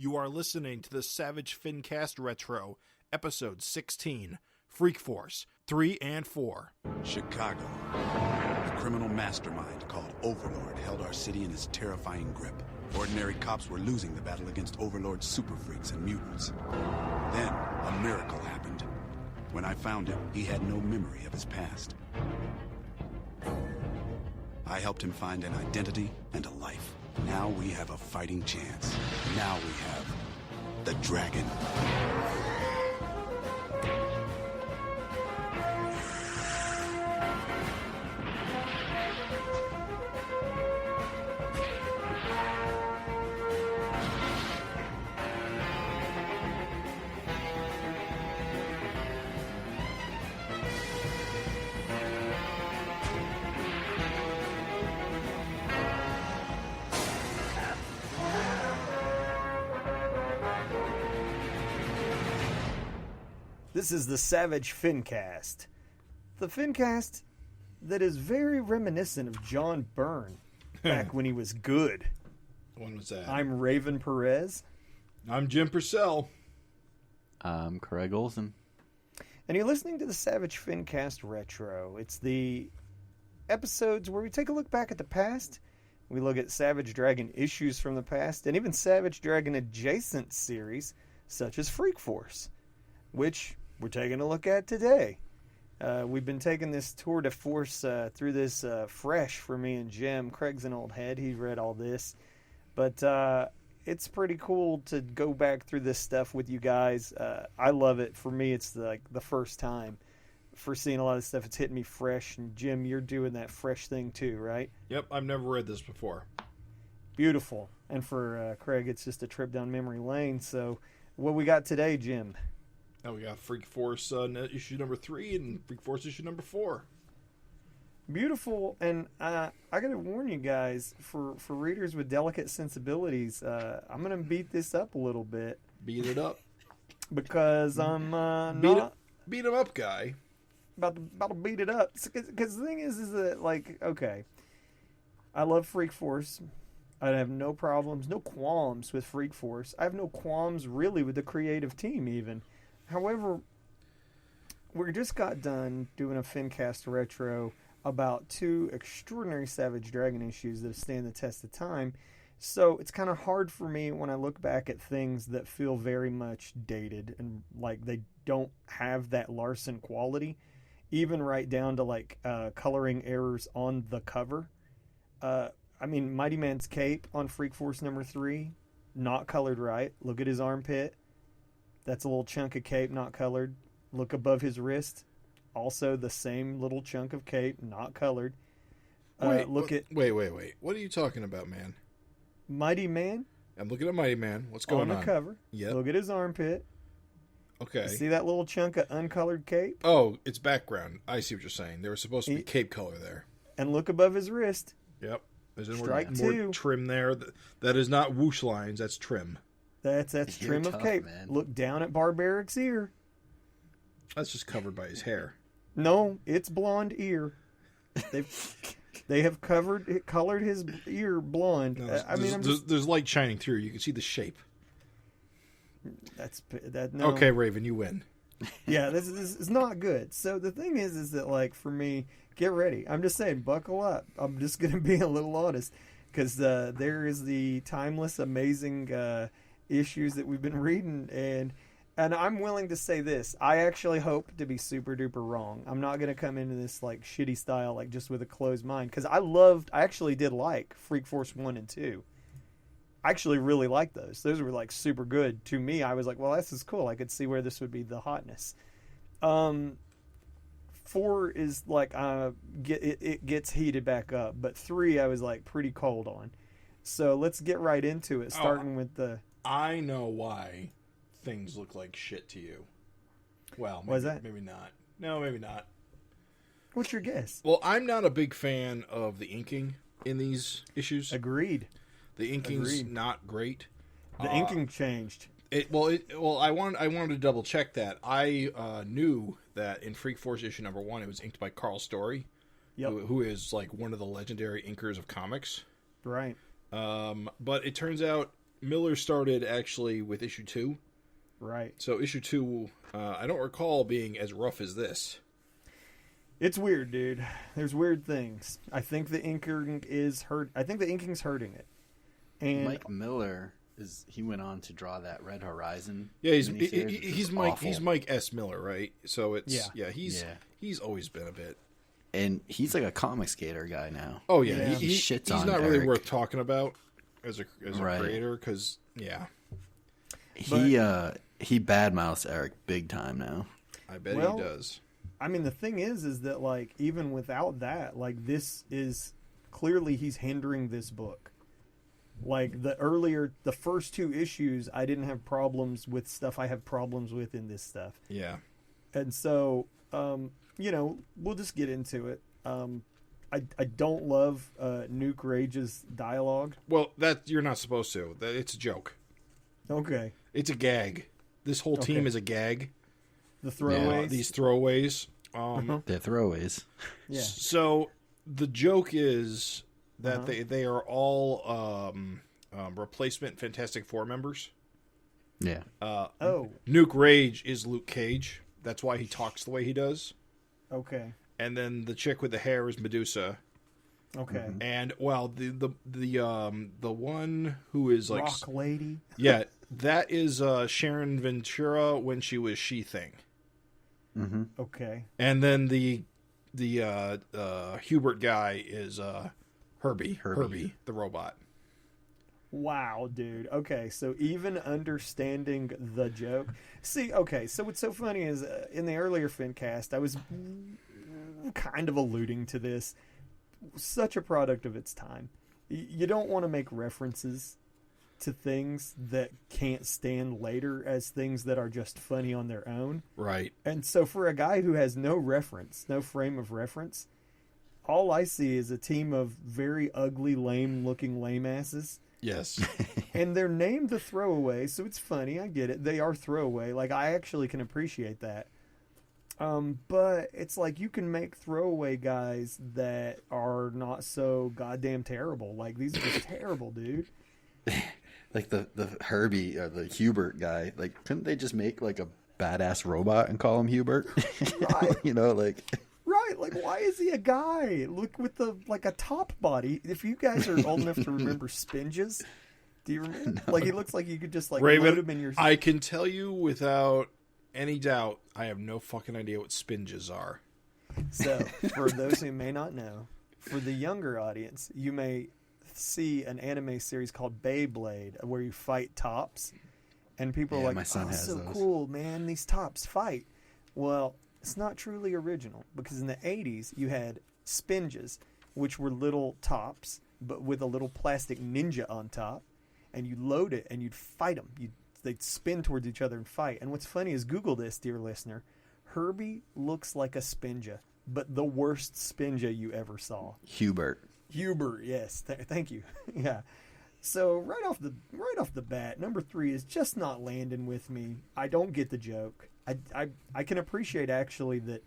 You are listening to the Savage FINcast Retro, Episode 16, Freak Force 3 and 4. Chicago. A criminal mastermind called Overlord held our city in his terrifying grip. Ordinary cops were losing the battle against Overlord's super freaks and mutants. Then, a miracle happened. When I found him, he had no memory of his past. I helped him find an identity and a life. Now we have a fighting chance. Now we have the dragon. This is the Savage FINcast. The FINcast that is very reminiscent of John Byrne back when he was good. When was that? I'm Raven Perez. I'm Jim Purcell. I'm Craig Olsen. And you're listening to the Savage FINcast Retro. It's the episodes where we take a look back at the past. We look at Savage Dragon issues from the past and even Savage Dragon adjacent series such as Freak Force, which we're taking a look at today. We've been taking this tour de force through this fresh for me and Jim. Craig's an old head. He's read all this. But it's pretty cool to go back through this stuff with you guys. I love it. For me, it's like the first time for seeing a lot of stuff. It's hitting me fresh. And Jim, you're doing that fresh thing too, right? Yep, I've never read this before. Beautiful. And for Craig, it's just a trip down memory lane. So what we got today, Jim? Now we got Freak Force issue number 3 and Freak Force issue number 4. Beautiful, and I got to warn you guys, for readers with delicate sensibilities, I'm going to beat this up a little bit. Beat it up. Because I'm Beat him up, guy. About to beat it up. Because the thing is that, like, okay, I love Freak Force. I have no problems, no qualms with Freak Force. I have no qualms, really, with the creative team, even. However, we just got done doing a FINcast Retro about 2 extraordinary Savage Dragon issues that have stand the test of time. So it's kind of hard for me when I look back at things that feel very much dated and like they don't have that Larson quality, even right down to like coloring errors on the cover. I mean, Mighty Man's cape on Freak Force number 3, not colored right. Look at his armpit. That's a little chunk of cape, not colored. Look above his wrist. Also the same little chunk of cape, not colored. Wait. What are you talking about, man? Mighty Man. I'm looking at Mighty Man. What's going on? On the cover. Yep. Look at his armpit. Okay. You see that little chunk of uncolored cape? Oh, it's background. I see what you're saying. There was supposed to be cape color there. And look above his wrist. Yep. There's Strike more 2. Trim there. That is not whoosh lines. That's trim. That's trim of cape. Man. Look down at Barbaric's ear. That's just covered by his hair. No, it's blonde ear. They have colored his ear blonde. No, there's light shining through. You can see the shape. No. Okay, Raven, you win. Yeah, this is not good. So the thing is that, like, for me, get ready. I'm just saying, buckle up. I'm just going to be a little honest because there is the timeless, amazing issues that we've been reading, and I'm willing to say this. I actually hope to be super duper wrong. I'm not going to come into this like shitty style, like just with a closed mind, because I actually did like Freak Force 1 and 2. I actually really liked those. Those were like super good to me. I was like, well, this is cool. I could see where this would be the hotness. 4 is like it gets heated back up, but 3 I was like pretty cold on. So let's get right into it, starting with the. I know why things look like shit to you. Well, maybe, was that? Maybe not. No, maybe not. What's your guess? Well, I'm not a big fan of the inking in these issues. Agreed. The inking's not great. The inking changed. I wanted to double check that. I knew that in Freak Force issue number 1, it was inked by Carl Story, who is like one of the legendary inkers of comics. Right. But it turns out Miller started actually with issue 2. Right. So issue 2, I don't recall being as rough as this. It's weird, dude. There's weird things. I think the inking is hurt. I think the inking's hurting it. And Mike Miller he went on to draw that Red Horizon. Yeah, he's Mike. He's Mike S. Miller, right? So it's he's always been a bit. And he's like a comic skater guy now. Oh yeah, He shits he's on not really Eric. worth talking about as a Right. creator because He badmouths Eric big time now. I bet he does. I mean, the thing is that, like, even without that, like, this is clearly he's hindering this book. Like, the first 2 issues, I didn't have problems with stuff I have problems with in this stuff. Yeah. And so, we'll just get into it. I don't love Nuke Rage's dialogue. Well, that you're not supposed to. It's a joke. Okay. It's a gag. This whole team is a gag. The throwaways. These throwaways. They're throwaways. Yeah. So the joke is that they are all replacement Fantastic Four members. Yeah. Nuke Rage is Luke Cage. That's why he talks the way he does. Okay. And then the chick with the hair is Medusa. Okay. And the one who is like Rock Lady. Yeah, that is Sharon Ventura when she was She-Thing. Mm-hmm. Okay. And then the Hubert guy is Herbie, the robot. Wow, dude. Okay, so even understanding the joke. See, okay, so what's so funny is in the earlier FinCast, I was kind of alluding to this. Such a product of its time. You don't want to make references to things that can't stand later as things that are just funny on their own. Right. And so for a guy who has no reference, no frame of reference, all I see is a team of very ugly, lame-looking lame asses. Yes. And they're named the Throwaways, so it's funny. I get it. They are throwaway. Like, I actually can appreciate that. But it's like you can make throwaway guys that are not so goddamn terrible. Like, these are just terrible, dude. Like the Herbie or the Hubert guy. Like, couldn't they just make like a badass robot and call him Hubert? Right. Right, like, why is he a guy? Look, with a top body. If you guys are old enough to remember Spinges, do you remember? No. Like, he looks like you could just, like, Raven, load him in your... I can tell you without any doubt, I have no fucking idea what Spinges are. So, for those who may not know, for the younger audience, you may see an anime series called Beyblade, where you fight tops, and people are like, my son has so those. Cool, man, these tops fight. Well... It's not truly original because in the 80s you had Spinges, which were little tops, but with a little plastic ninja on top, and you load it and you'd fight them. They'd spin towards each other and fight. And what's funny is, Google this, dear listener, Herbie looks like a Spinja, but the worst Spinja you ever saw. Hubert, yes. Thank you. Yeah. So right off the bat, number 3 is just not landing with me. I don't get the joke. I can appreciate actually that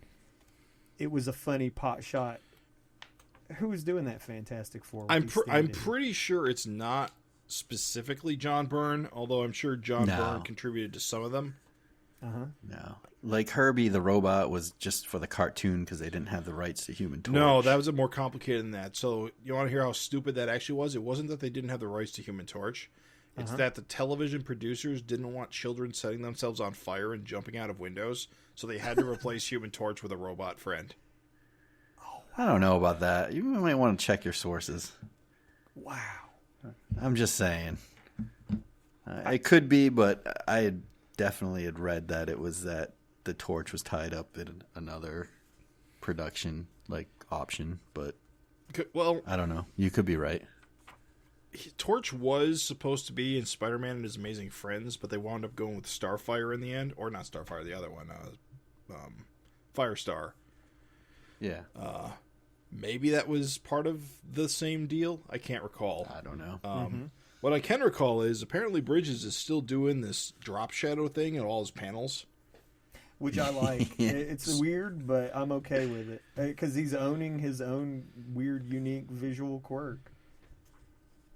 it was a funny pot shot. Who was doing that Fantastic Four? I'm pretty sure it's not specifically John Byrne, although I'm sure John Byrne contributed to some of them. No, like Herbie the robot was just for the cartoon because they didn't have the rights to Human Torch. No, that was more complicated than that. So you want to hear how stupid that actually was? It wasn't that they didn't have the rights to Human Torch. It's that the television producers didn't want children setting themselves on fire and jumping out of windows, so they had to replace Human Torch with a robot friend. I don't know about that. You might want to check your sources. Wow. I'm just saying. It could be, but I definitely had read that it was that the Torch was tied up in another production option, but well, I don't know. You could be right. Torch was supposed to be in Spider-Man and His Amazing Friends, but they wound up going with Starfire in the end, or not Starfire, the other one, Firestar. Yeah. Maybe that was part of the same deal. I can't recall. I don't know. What I can recall is apparently Bridges is still doing this drop shadow thing in all his panels. Which I like. It's weird, but I'm okay with it. Because he's owning his own weird, unique visual quirk.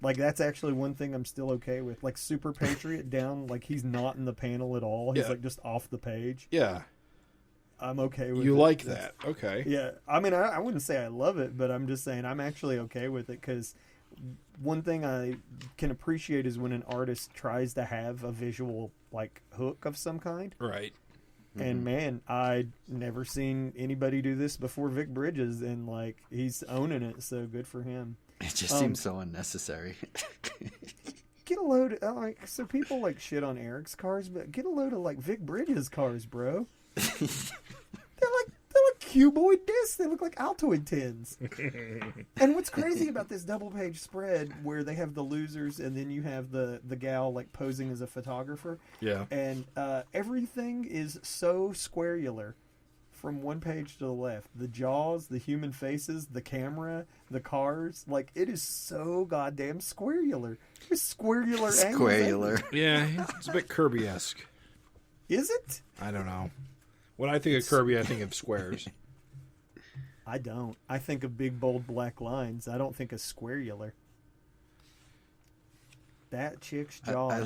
Like, that's actually one thing I'm still okay with. Like, Super Patriot down, like, he's not in the panel at all. He's, like, just off the page. Yeah. I'm okay with it. You like that. Okay. Yeah. I mean, I wouldn't say I love it, but I'm just saying I'm actually okay with it because one thing I can appreciate is when an artist tries to have a visual, like, hook of some kind. Right. And, man, I'd never seen anybody do this before Vic Bridges, and, like, he's owning it, so good for him. It just seems so unnecessary. Get a load of, like, so people, like, shit on Eric's cars, but get a load of, like, Vic Bridges cars, bro. They're like cuboid discs. They look like Altoid tins. And what's crazy about this double page spread where they have the losers and then you have the gal like posing as a photographer. Yeah. And everything is so squarular from one page to the left. The jaws, the human faces, the camera, the cars. Like, it is so goddamn squarular. It's squarular. Squarular. Yeah, it's a bit Kirby-esque. Is it? I don't know. When I think of Kirby, I think of squares. I don't. I think of big, bold, black lines. I don't think of squarular. That chick's jaw.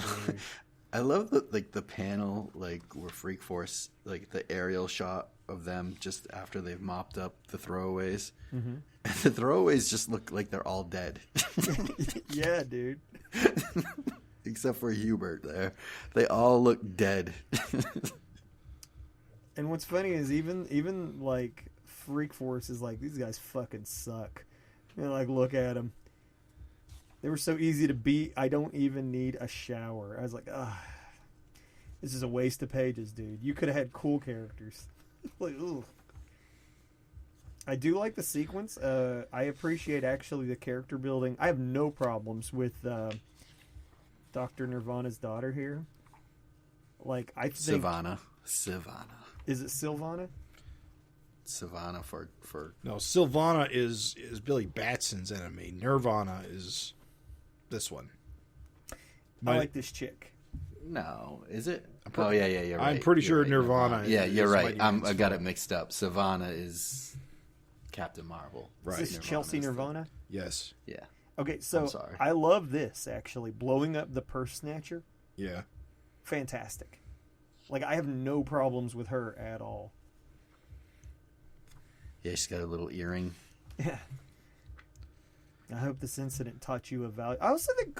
I love the panel, like, where Freak Force, like, the aerial shot of them just after they've mopped up the Throwaways. Mm-hmm. And the Throwaways just look like they're all dead. Yeah, dude. Except for Hubert there. They all look dead. And what's funny is even like Freak Force is like, these guys fucking suck. You know, like, look at them. They were so easy to beat. I don't even need a shower. I was like, this is a waste of pages, dude. You could have had cool characters. Like, ugh. I do like the sequence. I appreciate actually the character building. I have no problems with Dr. Nirvana's daughter here. Like, I think Sivana. Is it Sylvana? Sivana for No, Sylvana is Billy Batson's enemy. Nirvana is this one. I like this chick. No, is it? Oh yeah, you're right. I'm pretty sure right, Nirvana. Yeah, you're right. I got it mixed up. Savannah is Captain Marvel. Right. Is this Chelsea Nirvana? Yes. Yeah. Okay, so I'm sorry. I love this actually. Blowing up the purse snatcher. Yeah. Fantastic. Like, I have no problems with her at all. Yeah, she's got a little earring. Yeah. I hope this incident taught you a value. I also think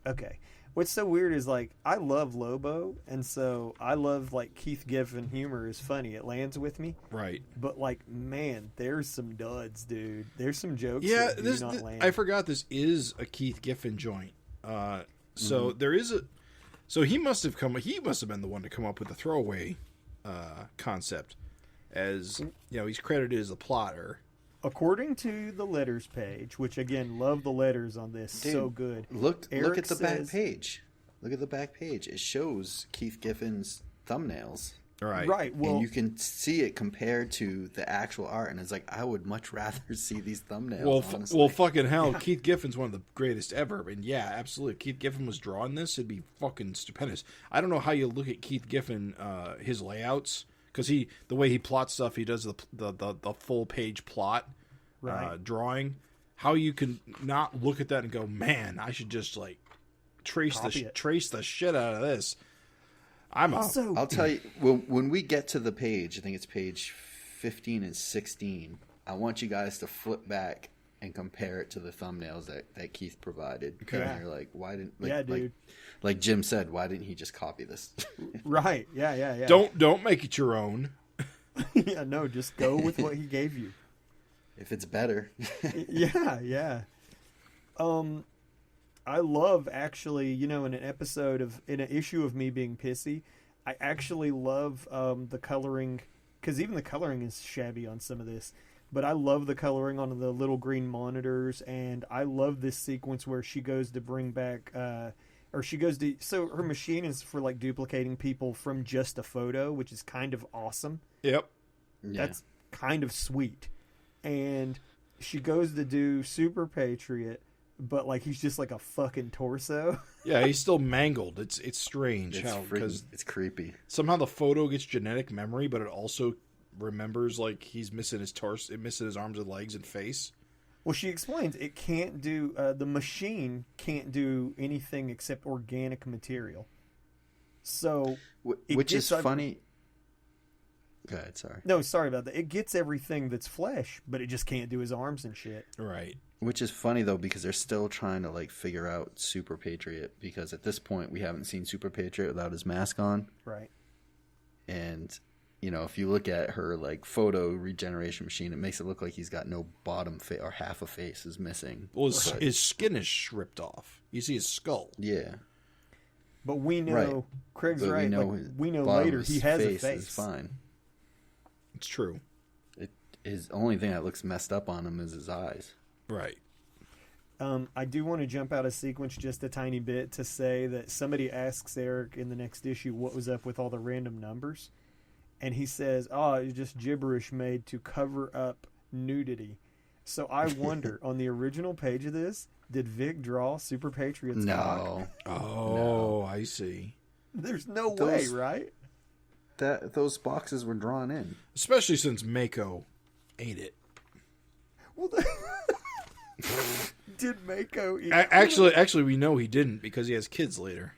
okay. What's so weird is, like, I love Lobo, and so I love, like, Keith Giffen humor is funny. It lands with me. Right. But, like, man, there's some duds, dude. There's some jokes that do not land. I forgot this is a Keith Giffen joint. So there is a. So he must have been the one to come up with the throwaway concept, as you know, he's credited as the plotter. According to the letters page, which again, love the letters on this, Dude, so good. Look at the back page. Look at the back page. It shows Keith Giffen's thumbnails. Right. Well, and you can see it compared to the actual art, and it's like, I would much rather see these thumbnails. Well, fucking hell, Keith Giffen's one of the greatest ever, and yeah, absolutely, if Keith Giffen was drawing this, it'd be fucking stupendous. I don't know how you look at Keith Giffen, his layouts, because the way he plots stuff, he does the full page plot drawing. How you can not look at that and go, man, I should just like trace the shit out of this. I'll tell you, when we get to the page, I think it's page 15 and 16, I want you guys to flip back and compare it to the thumbnails that Keith provided. Okay. And you're like, why didn't... dude. Like Jim said, why didn't he just copy this? Right. Yeah. Don't make it your own. Yeah, no, just go with what he gave you. If it's better. Yeah. I love, actually, you know, in an issue of me being pissy, I actually love the coloring, because even the coloring is shabby on some of this, but I love the coloring on the little green monitors, and I love this sequence where she goes to bring back, so her machine is for, like, duplicating people from just a photo, which is kind of awesome. Yep. Yeah. That's kind of sweet. And she goes to do Super Patriot, but, like, he's just like a fucking torso. Yeah, he's still mangled. It's strange because it's creepy. Somehow the photo gets genetic memory, but it also remembers, like, he's missing his torso, missing his arms and legs and face. Well, she explains it can't do, the machine can't do anything except organic material. So, which is funny. Go ahead, sorry. No, sorry about that. It gets everything that's flesh, but it just can't do his arms and shit. Right. Which is funny, though, because they're still trying to, like, figure out Super Patriot, because at this point we haven't seen Super Patriot without his mask on. Right. And, you know, if you look at her, like, photo regeneration machine, it makes it look like he's got no bottom face, or half a face is missing. Well, his skin is ripped off. You see his skull. Yeah. But we know, right. Craig's but right, we know later he has a face. Is fine. It's true. His only thing that looks messed up on him is his eyes. Right. I do want to jump out of sequence just a tiny bit to say that somebody asks Eric in the next issue what was up with all the random numbers. And he says, it's just gibberish made to cover up nudity. So I wonder, on the original page of this, did Vic draw Super Patriot's cock? Oh, I see. There's no way, right? Those boxes were drawn in. Especially since Mako ate it. Well, did Mako eat Actually, we know he didn't because he has kids later.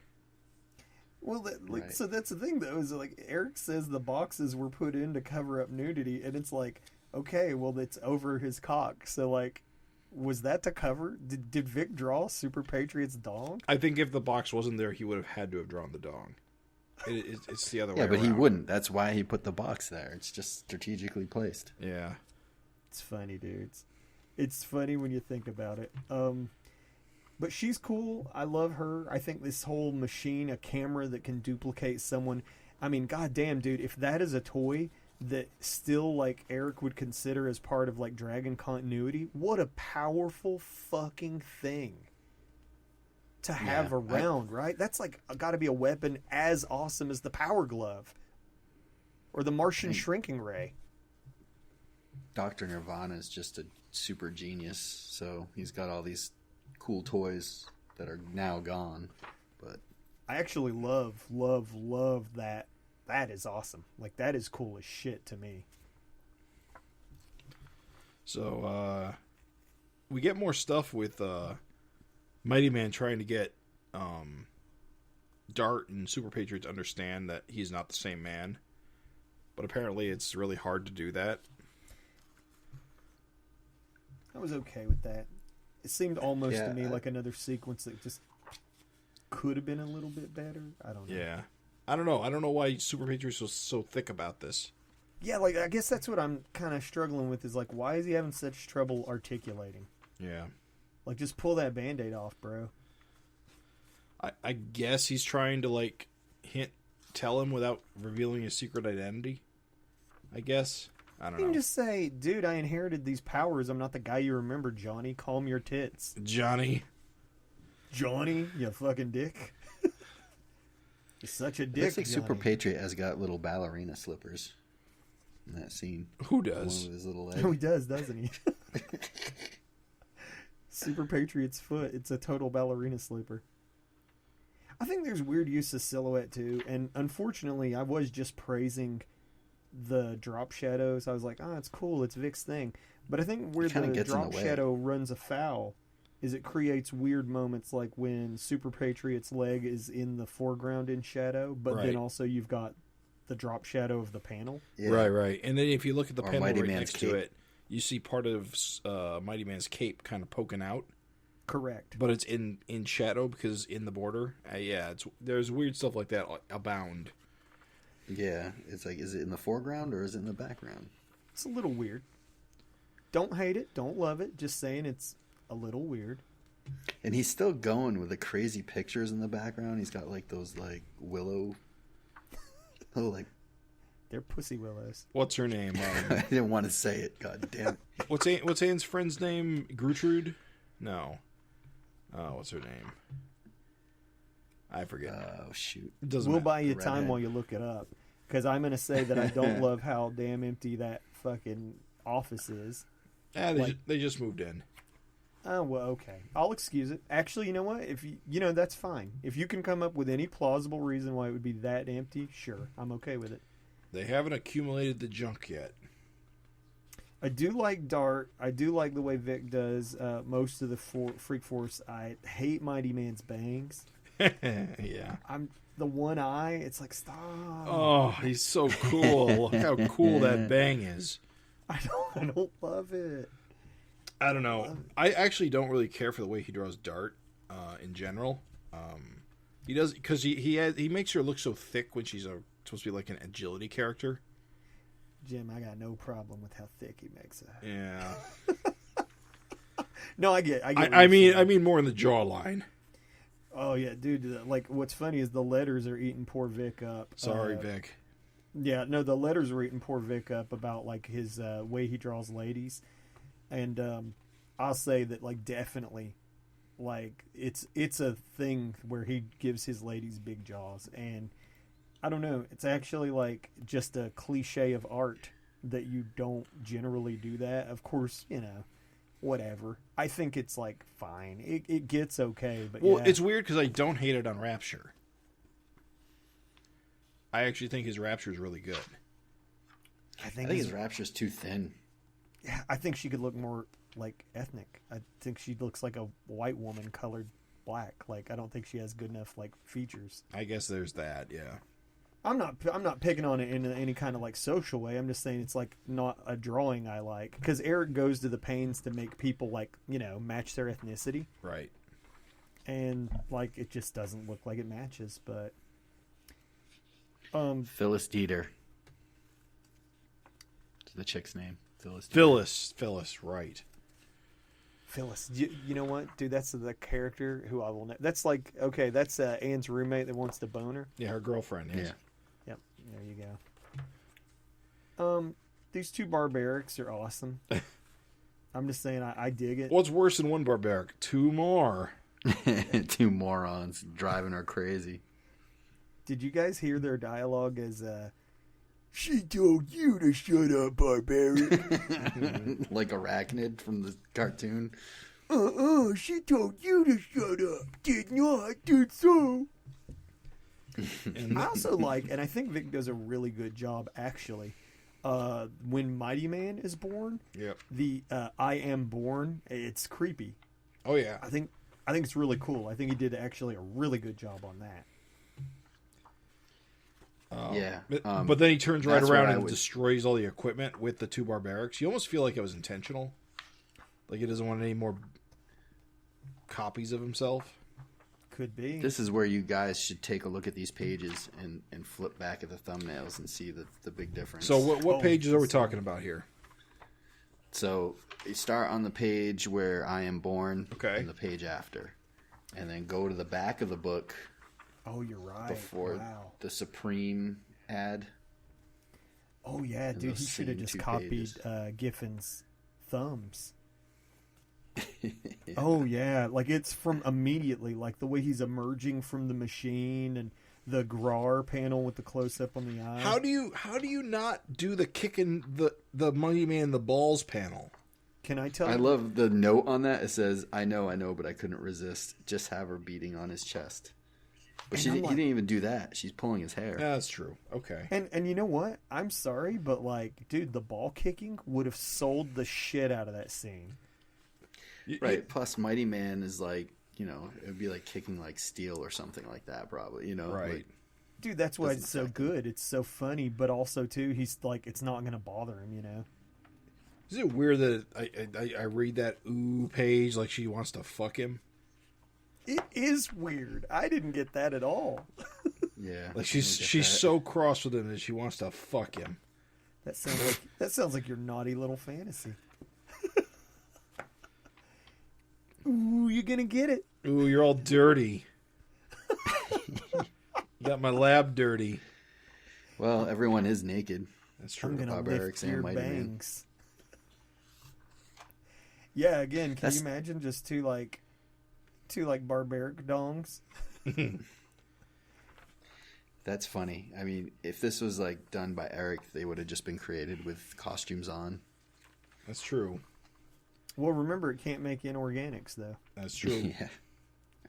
Well, Right. So that's the thing, though, is like Eric says the boxes were put in to cover up nudity, and it's like, okay, well, it's over his cock. So, like, was that to cover? Did Vic draw Super Patriot's dong? I think if the box wasn't there, he would have had to have drawn the dong. It's the other way Yeah, but around. he wouldn't. That's why he put the box there. It's just strategically placed. Yeah. It's funny, dudes. It's funny when you think about it. But she's cool. I love her. I think this whole machine, a camera that can duplicate someone. I mean, goddamn, dude, if that is a toy that still, like, Eric would consider as part of, like, Dragon continuity, what a powerful fucking thing to have around, right? That's, like, got to be a weapon as awesome as the Power Glove or the Martian Shrinking Ray. Dr. Nirvana is just a super genius, so he's got all these cool toys that are now gone. But I actually love that. That is awesome. Like, that is cool as shit to me. So, we get more stuff with Mighty Man trying to get Dart and Super Patriot to understand that he's not the same man. But apparently it's really hard to do that. I was okay with that. It seemed almost to me like another sequence that just could have been a little bit better. I don't know. Yeah. I don't know. I don't know why Super Patriot was so thick about this. Yeah, like, I guess that's what I'm kind of struggling with is, like, why is he having such trouble articulating? Yeah. Like, just pull that Band-Aid off, bro. I guess he's trying to, like, tell him without revealing his secret identity. I guess. I don't You know. can just say, dude, I inherited these powers. I'm not the guy you remember, Johnny. Calm your tits. Johnny, you fucking dick. You're such a dick, looks like Johnny. Super Patriot has got little ballerina slippers in that scene. who One does? with his little Oh, leg. he does, doesn't he? Super Patriot's foot. It's a total ballerina slipper. I think there's weird use of silhouette, too. And unfortunately, I was just praising the drop shadows. I was like, it's cool. It's Vic's thing. But I think where kinda the gets in drop the way. shadow runs afoul is it creates weird moments like when Super Patriot's leg is in the foreground in shadow, but Right. then also you've got the drop shadow of the panel. Yeah. Right. And then if you look at the Or panel Mighty right Man's next cape. to it, you see part of Mighty Man's cape kind of poking out. Correct. But it's in shadow because in the border. There's weird stuff like that abound. Yeah, it's like, is it in the foreground or is it in the background? It's a little weird. Don't hate it. Don't love it. Just saying it's a little weird. And he's still going with the crazy pictures in the background. He's got like those like willow, like They're pussy willows. What's her name? I didn't want to say it. God damn. What's Anne's friend's name? Gertrude? No. What's her name? I forget. Oh shoot. It doesn't We'll matter. buy you Redhead. time while you look it up. Because I'm going to say that I don't love how damn empty that fucking office is. They just moved in. Oh, well, okay. I'll excuse it. Actually, you know what? If that's fine. If you can come up with any plausible reason why it would be that empty, sure. I'm okay with it. They haven't accumulated the junk yet. I do like Dart. I do like the way Vic does most of the Freak Force. I hate Mighty Man's bangs. Yeah. I'm the one eye. It's like, stop. Oh, he's so cool. Look how cool that bang is. I don't love it. I don't know. I actually don't really care for the way he draws Dart in general. He does because he makes her look so thick when she's supposed to be like an agility character. Jim, I got no problem with how thick he makes her. Yeah. No, I get. I mean more in the jawline. Oh yeah, dude. Like, what's funny is the letters are eating poor Vic up. Sorry, Vic. Yeah, no, the letters are eating poor Vic up about like his way he draws ladies, and I'll say that like definitely, like it's a thing where he gives his ladies big jaws, and I don't know, it's actually like just a cliche of art that you don't generally do that. Of course, you know, whatever. I think it's like fine. It gets okay, but well, yeah. it's weird because I don't hate it on Rapture. I actually think his Rapture is really good. I think his Rapture's too thin. Yeah, I think she could look more like ethnic. I think she looks like a white woman colored black. Like, I don't think she has good enough like features. I guess there's that. Yeah. I'm not picking on it in any kind of like social way. I'm just saying it's like not a drawing I like, because Eric goes to the pains to make people like, you know, match their ethnicity. Right. And like it just doesn't look like it matches, but Phyllis Dieter. It's the chick's name. Phyllis Dieter. Phyllis, right. Phyllis, you know what, dude? That's the character who I will know. That's like, okay, that's Anne's roommate that wants to bone her. Yeah, her girlfriend. Yes. Yeah. Yep, there you go. These two barbarics are awesome. I'm just saying, I dig it. What's worse than one barbaric? Two more. Two morons driving her crazy. Did you guys hear their dialogue as, she told you to shut up, barbaric. Like Arachnid from the cartoon. She told you to shut up. Did not, did so. I also like, and I think Vic does a really good job, actually, when Mighty Man is born, Yep. the I am born, it's creepy. Oh, yeah. I think it's really cool. I think he did actually a really good job on that. Yeah. But then he turns right that's around where I and would- destroys all the equipment with the two barbarics. You almost feel like it was intentional. Like he doesn't want any more copies of himself. Could be. This is where you guys should take a look at these pages and flip back at the thumbnails and see the big difference. So what pages are we talking about here? So you start on the page where I am born, Okay. and the page after, and then go to the back of the book Oh, you're right. before Wow. the Supreme ad. Oh yeah, dude. those He should have same just two copied pages. Giffin's thumbs. Oh yeah, like it's from immediately, like the way he's emerging from the machine and the Grar panel with the close up on the eye. How do you not do the kicking the Mighty Man in the balls panel? Can I tell I you? love the note on that. It says, I know, but I couldn't resist. Just have her beating on his chest. But And he I'm like- didn't even do that. She's pulling his hair. Yeah, that's true. Okay. And you know what? I'm sorry, but like, dude, the ball kicking would have sold the shit out of that scene. Right. Plus, Mighty Man is like, you know, it would be like kicking like steel or something like that, probably. You know, Right. like, Dude, that's why Doesn't it's so affect good. It's so funny, but also too, he's like, it's not gonna bother him, you know. Is it weird that I read that ooh page like she wants to fuck him? It is weird. I didn't get that at all. yeah. Like I she's get she's that. so cross with him that she wants to fuck him. That sounds like your naughty little fantasy. Ooh, you're gonna get it. Ooh, you're all dirty. You got my lab dirty. Well, everyone is naked. That's true. I'm gonna Barbarics lift and your Mighty Man. bangs. Yeah, again, can That's- you imagine just two barbaric dongs? That's funny. I mean, if this was like done by Eric, they would have just been created with costumes on. That's true. Well, remember, it can't make inorganics though, That's true. Yeah.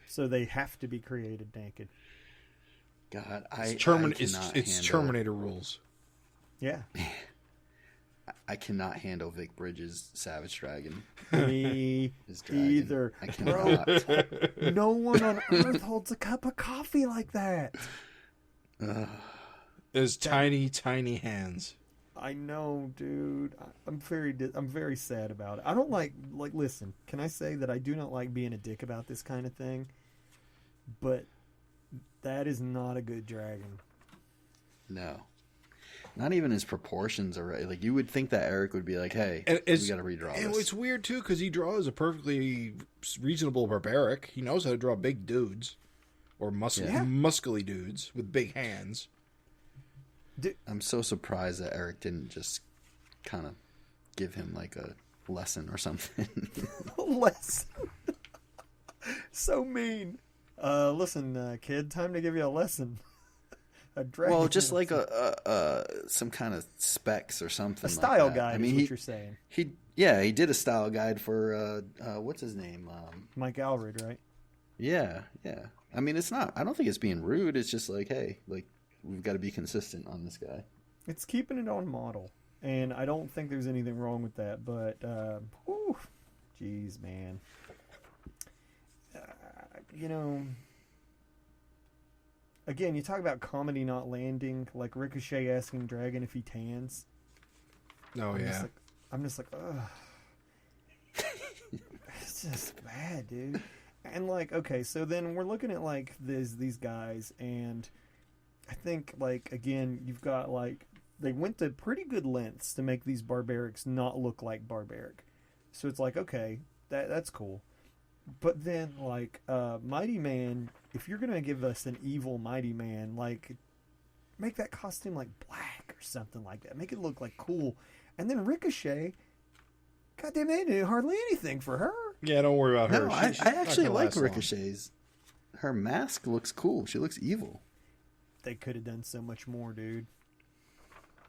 so they have to be created naked. God, It's I Terminator cannot it's handle- Terminator rules. Yeah, I cannot handle Vic Bridges' Savage Dragon. Me His dragon. either. I cannot. No one on Earth holds a cup of coffee like that. His tiny, tiny hands. I know, dude. I'm very sad about it. I don't like. Listen, can I say that I do not like being a dick about this kind of thing? But that is not a good dragon. No. Not even his proportions are right. Like, you would think that Eric would be like, hey, we got to redraw this. It's weird, too, because he draws a perfectly reasonable barbaric. He knows how to draw big dudes. Or muscly dudes with big hands. I'm so surprised that Eric didn't just kind of give him, like, a lesson or something. A lesson? So mean. Listen, kid, time to give you a lesson. Well, just like some kind of specs or something. A style like that. guide. I mean, is what you're saying. He did a style guide for what's his name? Mike Allred, right? Yeah. I mean, it's not. I don't think it's being rude. It's just like, hey, like we've got to be consistent on this guy. It's keeping it on model, and I don't think there's anything wrong with that. But, geez, man, Again, you talk about comedy not landing, like Ricochet asking Dragon if he tans. Oh, yeah. I'm just like, ugh. It's just bad, dude. And, like, okay, so then we're looking at, like, these guys, and I think, like, again, you've got, like, they went to pretty good lengths to make these barbarics not look like barbaric. So it's like, okay, that's cool. But then, like, Mighty Man, if you're going to give us an evil Mighty Man, like, make that costume, like, black or something like that. Make it look, like, cool. And then Ricochet, goddamn, they didn't do hardly anything for her. Yeah, don't worry about her. No, I actually like Ricochet's. Her mask looks cool. She looks evil. They could have done so much more, dude.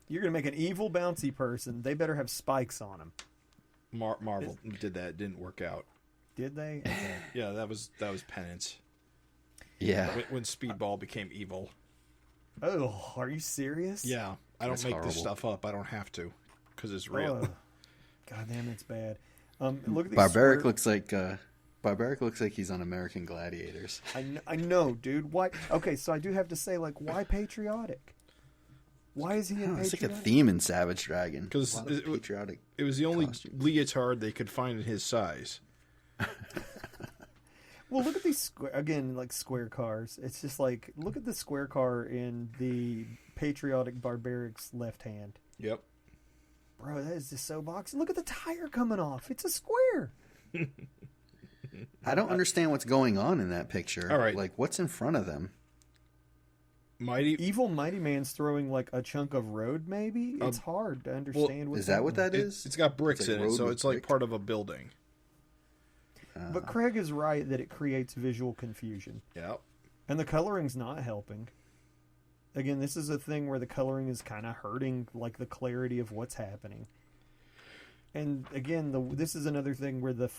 You're going to make an evil bouncy person. They better have spikes on them. Marvel did that. It didn't work out. Did they? Okay. Yeah, that was penance. Yeah. When Speedball became evil. Oh, are you serious? Yeah. I don't That's make horrible. this stuff up. I don't have to. Because it's real. Oh. God damn, it's bad. Look at these Barbaric looks like he's on American Gladiators. I know, dude. Why? Okay, so I do have to say, like, why patriotic? Why is he in patriotic? It's like a theme in Savage Dragon. Because patriotic. It was the only costumes. leotard they could find in his size. Well, look at these square cars. It's just like, look at the square car in the patriotic barbaric's left hand. Yep. Bro, that is just so boxy. Look at the tire coming off. It's a square. I don't understand what's going on in that picture. All right. Like, what's in front of them? Evil Mighty Man's throwing like a chunk of road, maybe? It's hard to understand what's is that what happening. that is? It's got bricks like in it, so road it's like brick? part of a building. But Craig is right that it creates visual confusion. Yep. And the coloring's not helping. Again, this is a thing where the coloring is kind of hurting, like, the clarity of what's happening. And again, this is another thing where the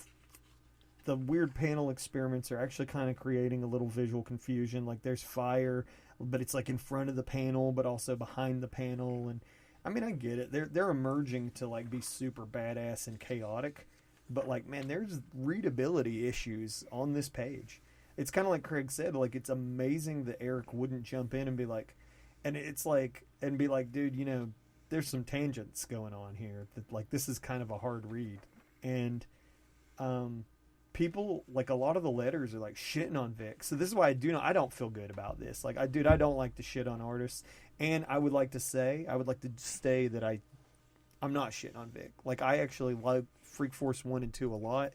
weird panel experiments are actually kind of creating a little visual confusion. Like, there's fire, but it's like in front of the panel, but also behind the panel. And I mean, I get it. They're emerging to, like, be super badass and chaotic. But, like, man, there's readability issues on this page. It's kind of like Craig said, like, it's amazing that Eric wouldn't jump in and be like, dude, there's some tangents going on here that, like, this is kind of a hard read. And people, like, a lot of the letters are, like, shitting on Vic. So this is why I don't feel good about this. Like, I don't like to shit on artists. And I would like to stay that I'm not shitting on Vic. Like, I actually like Freak Force 1 and 2 a lot.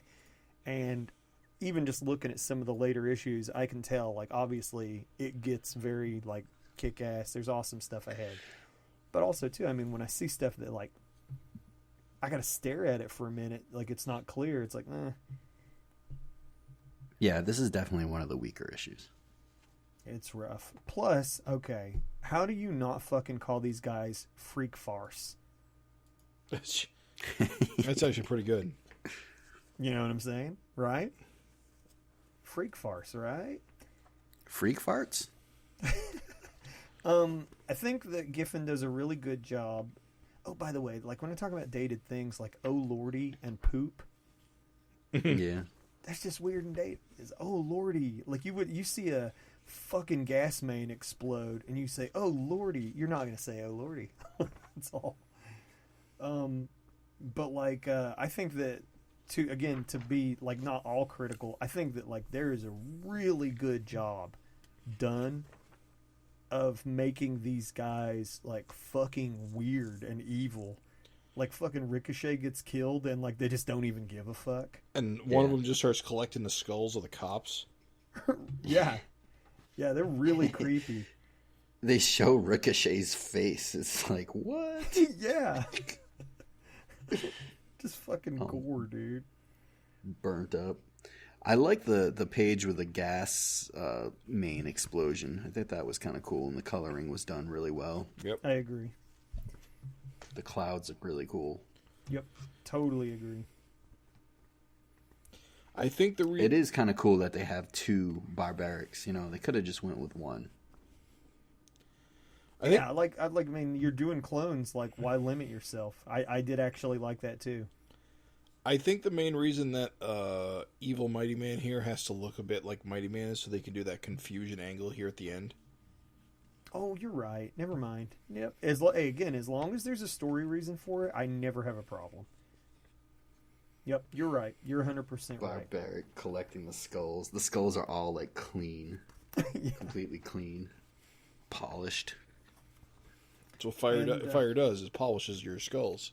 And even just looking at some of the later issues, I can tell, like, obviously it gets very, like, kick-ass. There's awesome stuff ahead. But also, too, I mean, when I see stuff that, like, I got to stare at it for a minute, like, it's not clear. It's like, Yeah, this is definitely one of the weaker issues. It's rough. Plus, okay, how do you not fucking call these guys Freak Farce? That's actually pretty good. You know what I'm saying? Right? Freak Farce, right? Freak farts? I think that Giffen does a really good job. Oh, by the way, like when I talk about dated things like "oh lordy" and "poop," Yeah. that's just weird and dated. Is "oh lordy" like you see a fucking gas main explode and you say "oh lordy"? You're not gonna say "oh lordy." That's all. But like I think that to be like not all critical, I think that like there is a really good job done of making these guys like fucking weird and evil. Like fucking Ricochet gets killed and like they just don't even give a fuck. And one of them just starts collecting the skulls of the cops. Yeah, they're really creepy. They show Ricochet's face. It's like, what? Yeah. Just fucking gore, dude. Burnt up. I like the page with the gas main explosion. I think that was kind of cool, and the coloring was done really well. Yep. I agree. The clouds look really cool. Yep. Totally agree. I think it is kind of cool that they have two barbarics. You know, they could have just went with one. I think, I mean, you're doing clones. Like, why limit yourself? I did actually like that too. I think the main reason that evil Mighty Man here has to look a bit like Mighty Man is so they can do that confusion angle here at the end. Oh, you're right. Never mind. Yep. As long as there's a story reason for it, I never have a problem. Yep, you're right. You're 100% right. Barbaric collecting the skulls. The skulls are all like clean, Yeah. completely clean, polished. That's what fire does, is polishes your skulls.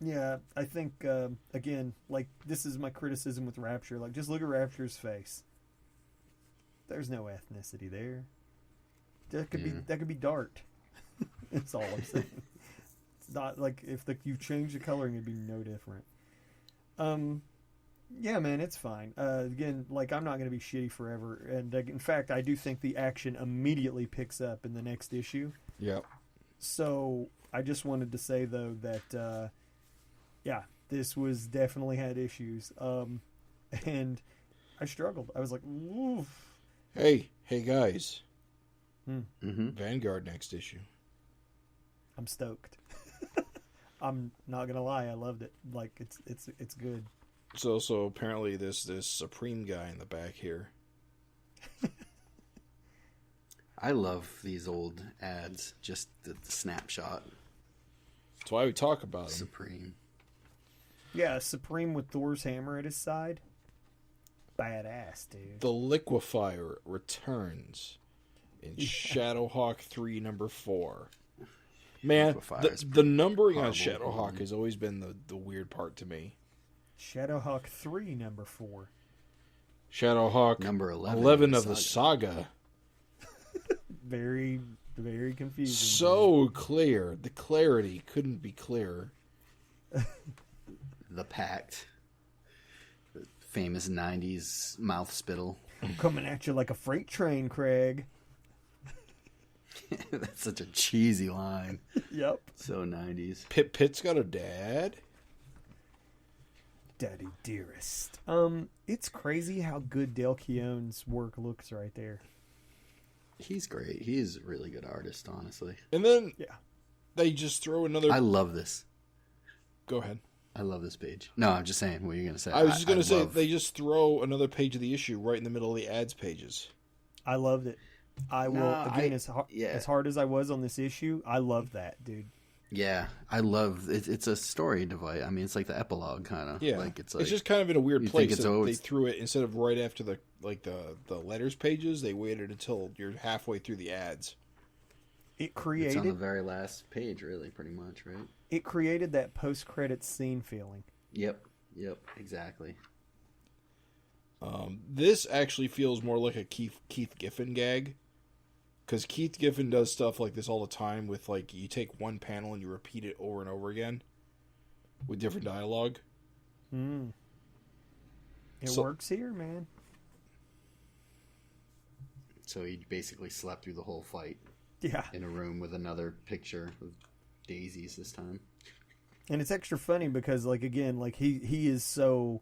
Yeah, I think, again, like, this is my criticism with Rapture. Like, just look at Rapture's face. There's no ethnicity there. That could be Dart. That's all I'm saying. It's not, like, if you change the coloring, it'd be no different. Yeah, man, it's fine. Again, like, I'm not going to be shitty forever. And, in fact, I do think the action immediately picks up in the next issue. Yep. So, I just wanted to say, though, that... yeah, this was definitely had issues. And I struggled. I was like, oof. Hey guys. Mm-hmm. Vanguard next issue. I'm stoked. I'm not gonna lie, I loved it. Like it's good. So apparently this Supreme guy in the back here. I love these old ads. Just the snapshot. That's why we talk about him. Supreme. Yeah, Supreme with Thor's hammer at his side. Badass, dude. The Liquefier returns in Shadowhawk 3 number 4. Man, the numbering on Shadowhawk has always been the weird part to me. Shadowhawk 3 number 4. Shadowhawk number 11 of the saga. Very, very confusing. So clear. The clarity couldn't be clearer. The Pact. The famous 90s mouth spittle. I'm coming at you like a freight train, Craig. That's such a cheesy line. Yep. So 90s. Pitt's got a dad? Daddy dearest. It's crazy how good Del Keown's work looks right there. He's great. He's a really good artist, honestly. And then yeah, they just throw another... I love this. Go ahead. I love this page. No, I'm just saying what you're going to say. I was just going to say, they just throw another page of the issue right in the middle of the ads pages. I loved it. As hard as I was on this issue, I love that, dude. Yeah, I love it. It's a story device. I mean, it's like the epilogue kind of. Yeah, like it's just kind of in a weird place. So they threw it instead of right after the letters pages. They waited until you're halfway through the ads. It's on the very last page, really, pretty much, right? It created that post-credits scene feeling. Yep, exactly. This actually feels more like a Keith Giffen gag. Because Keith Giffen does stuff like this all the time with, like, you take one panel and you repeat it over and over again with different dialogue. It works here, man. So he basically slept through the whole fight. Yeah. In a room with another picture of daisies this time. And it's extra funny because, like, again, like, he is so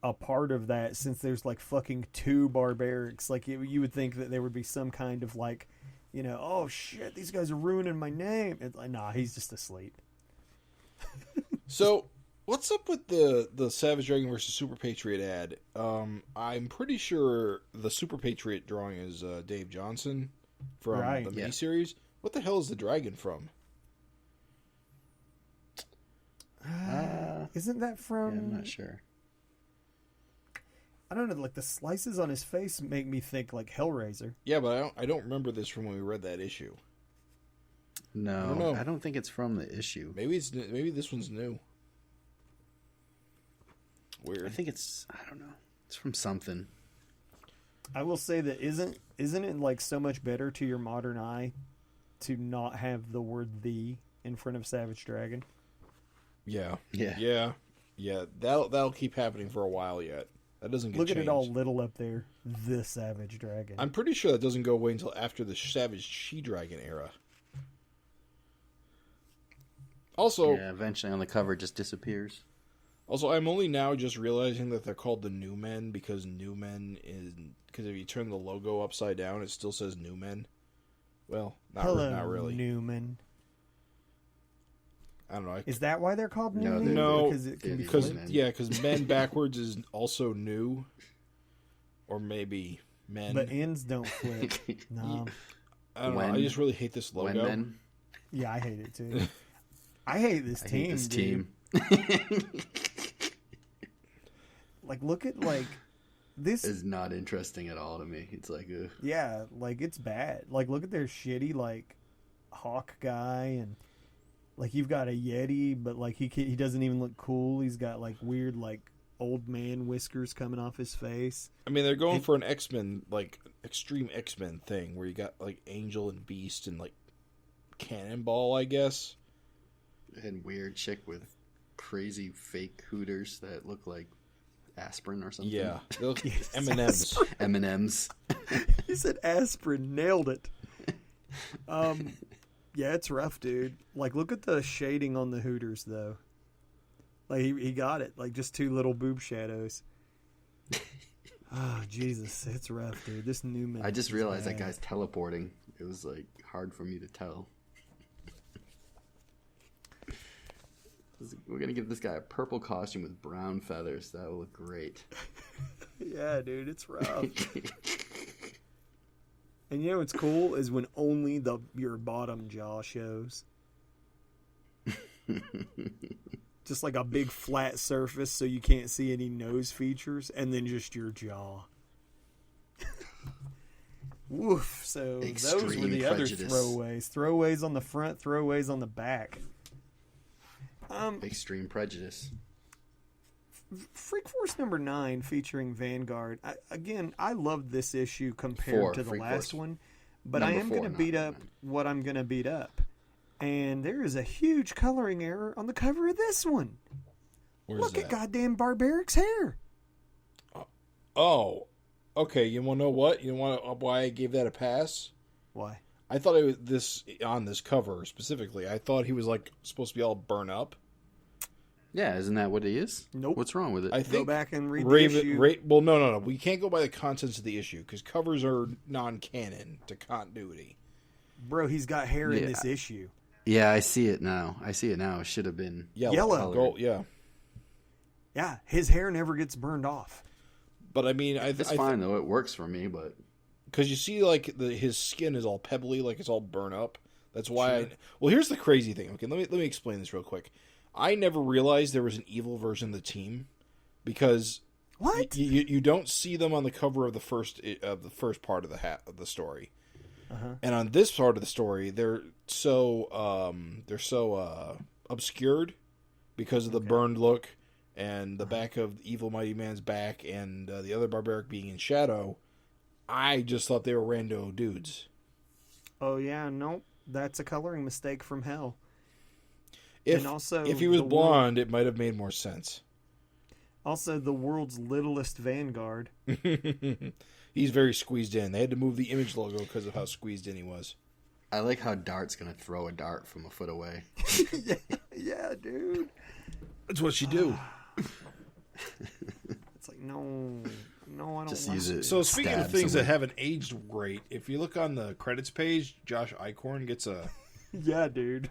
a part of that, since there's like fucking 2 barbarics. Like you would think that there would be some kind of like, you know, oh shit, these guys are ruining my name. It's like, nah, he's just asleep. So, what's up with the Savage Dragon versus Super Patriot ad? I'm pretty sure the Super Patriot drawing is Dave Johnson from the miniseries. What the hell is the dragon from? Isn't that from... Yeah, I'm not sure. I don't know, like the slices on his face make me think like Hellraiser. Yeah, but I don't remember this from when we read that issue. No, I don't think it's from the issue. Maybe this one's new. Weird. I think I don't know. It's from something. I will say that isn't it like so much better to your modern eye to not have the word "the" in front of Savage Dragon? Yeah. Yeah. That'll keep happening for a while yet. That doesn't get Look changed. at it all little up there. The Savage Dragon. I'm pretty sure that doesn't go away until after the Savage She-Dragon era. Also, yeah, eventually on the cover it just disappears. Also, I'm only now just realizing that they're called the New Men because New Men is... Because if you turn the logo upside down, it still says New Men. Well, not really. Newman. I don't know. Is that why they're called New Men? No, because it can be because flipped? men backwards is also new, or maybe men. But ends don't flip. No. I don't know. I just really hate this logo. Men. Yeah, I hate it too. I hate this team. Like, look at like this is not interesting at all to me. It's like, ugh. Yeah, like it's bad. Like, look at their shitty like hawk guy, and like you've got a Yeti, but like he doesn't even look cool. He's got like weird like old man whiskers coming off his face. I mean, they're going for an X-Men, like extreme X-Men thing where you got like Angel and Beast and like Cannonball, I guess. And weird chick with crazy fake hooters that look like aspirin or something. Yeah, they look M&Ms. M&Ms. He said aspirin. Nailed it. Yeah, it's rough, dude. Like, look at the shading on the hooters, though. Like, he got it. Like, just 2 little boob shadows. Oh, Jesus. It's rough, dude. This New Man. I just realized that guy's teleporting. It was, like, hard for me to tell. We're going to give this guy a purple costume with brown feathers. That will look great. Yeah, dude. It's rough. And you know what's cool is when only your bottom jaw shows. Just like a big flat surface so you can't see any nose features, and then just your jaw. Woof. So Extreme those were the prejudice. other throwaways. Throwaways on the front, throwaways on the back. Extreme prejudice. Freak Force number 9 featuring Vanguard. I loved this issue compared to the Freak last Force. one, but Number I am 4, going to beat not up what I'm going to beat up. And there is a huge coloring error on the cover of this one. Look at goddamn Barbaric's hair. Oh, okay. You want to know what? You want why I gave that a pass? Why? I thought it was this on this cover specifically. I thought he was like supposed to be all burnt up. Yeah, isn't that what he is? Nope. What's wrong with it? I think Go back and read the issue. Well, no. We can't go by the contents of the issue because covers are non-canon to continuity. Bro, he's got hair in this issue. Yeah, I see it now. It should have been Yellow. Gold, yeah. Yeah, his hair never gets burned off. But I mean, it's fine though. It works for me, but because you see, like his skin is all pebbly, like it's all burnt up. That's why. Well, here's the crazy thing. Okay, let me explain this real quick. I never realized there was an evil version of the team because what you don't see them on the cover of the first part of the story, and on this part of the story they're so obscured because of the burned look and the back of Evil Mighty Man's back and the other barbaric being in shadow. I just thought they were rando dudes. Oh yeah, nope. That's a coloring mistake from hell. If and also he was blonde, it might have made more sense. Also, the world's littlest Vanguard. He's very squeezed in. They had to move the Image logo because of how squeezed in he was. I like how Dart's going to throw a dart from a foot away. yeah, dude. That's what she do. It's like, No, I don't Just want use it. So speaking of stab things that someone. haven't aged great, if you look on the credits page, Josh Eichhorn gets a... Yeah, dude.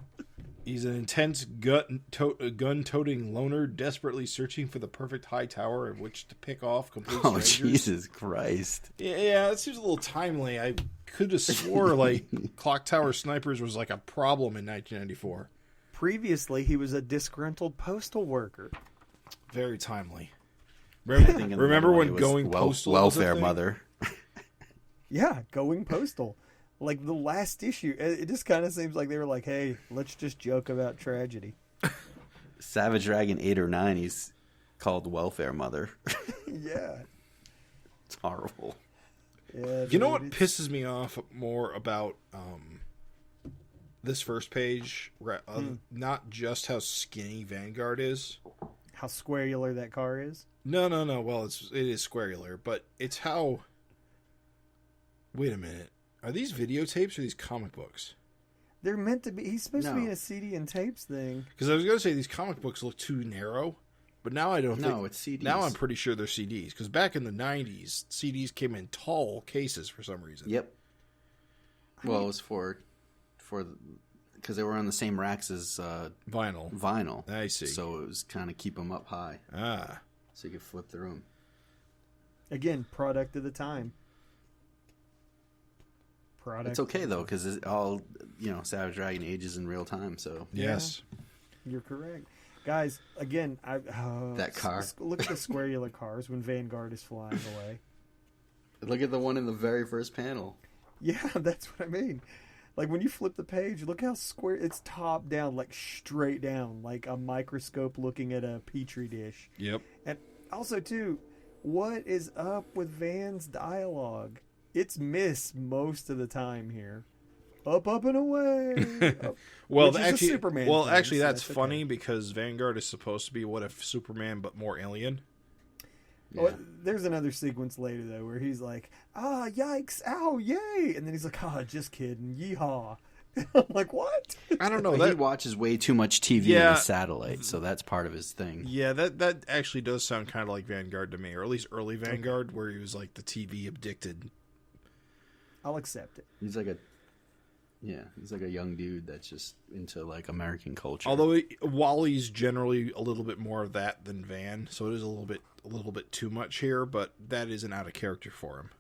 He's an intense gun-toting loner desperately searching for the perfect high tower of which to pick off complete Oh, strangers. Jesus Christ. Yeah, that seems a little timely. I could have swore like Clock Tower Snipers was like a problem in 1994. Previously, he was a disgruntled postal worker. Very timely. I think in the Remember middle when it was going postal was a welfare thing? mother. Yeah, going postal. Like the last issue, it just kind of seems like they were like, "Hey, let's just joke about tragedy." Savage Dragon 8 or 9, he's called welfare mother. Yeah, It's horrible. yeah. You know what pisses me off more about this first page? Not just how skinny Vanguard is. How squarular that car is. No. Well, it is squarular, but it's how... Wait a minute. Are these videotapes or these comic books? They're meant to be. He's supposed to be No. in a CD and tapes thing. Because I was going to say these comic books look too narrow, but now I don't think... No, it's CDs. Now I'm pretty sure they're CDs. Because back in the 90s, CDs came in tall cases for some reason. Yep. Well, it was for because they were on the same racks as Vinyl. I see. So it was kind of keep them up high, Ah. so you could flip through them. Again, product of the time. Product. It's okay though, because it all Savage Dragon ages in real time. So Yes. You're correct, guys. Again, That car. Look at the squarular cars when Vanguard is flying away. look at the one in the very first panel. Yeah, that's what I mean. Like when you flip the page, look how square it's top down, like straight down, like a microscope looking at a petri dish. Yep. And also too, what is up with Van's dialogue? It's missed most of the time here. Up, and away. Up. Well, Which is a actually, Superman well, thing, actually, so that's that's funny okay. because Vanguard is supposed to be what if Superman but more alien. Oh, there's another sequence later though where he's like, yikes, ow, yay, and then he's like, just kidding, yeehaw. I'm like, what? I don't know. But he watches way too much TV on his satellite, so that's part of his thing. Yeah, that actually does sound kind of like Vanguard to me, or at least early Vanguard, where he was like the TV addicted. I'll accept it. He's like a young dude that's just into like American culture. Although Wally's generally a little bit more of that than Van, so it is a little bit too much here, but that isn't out of character for him.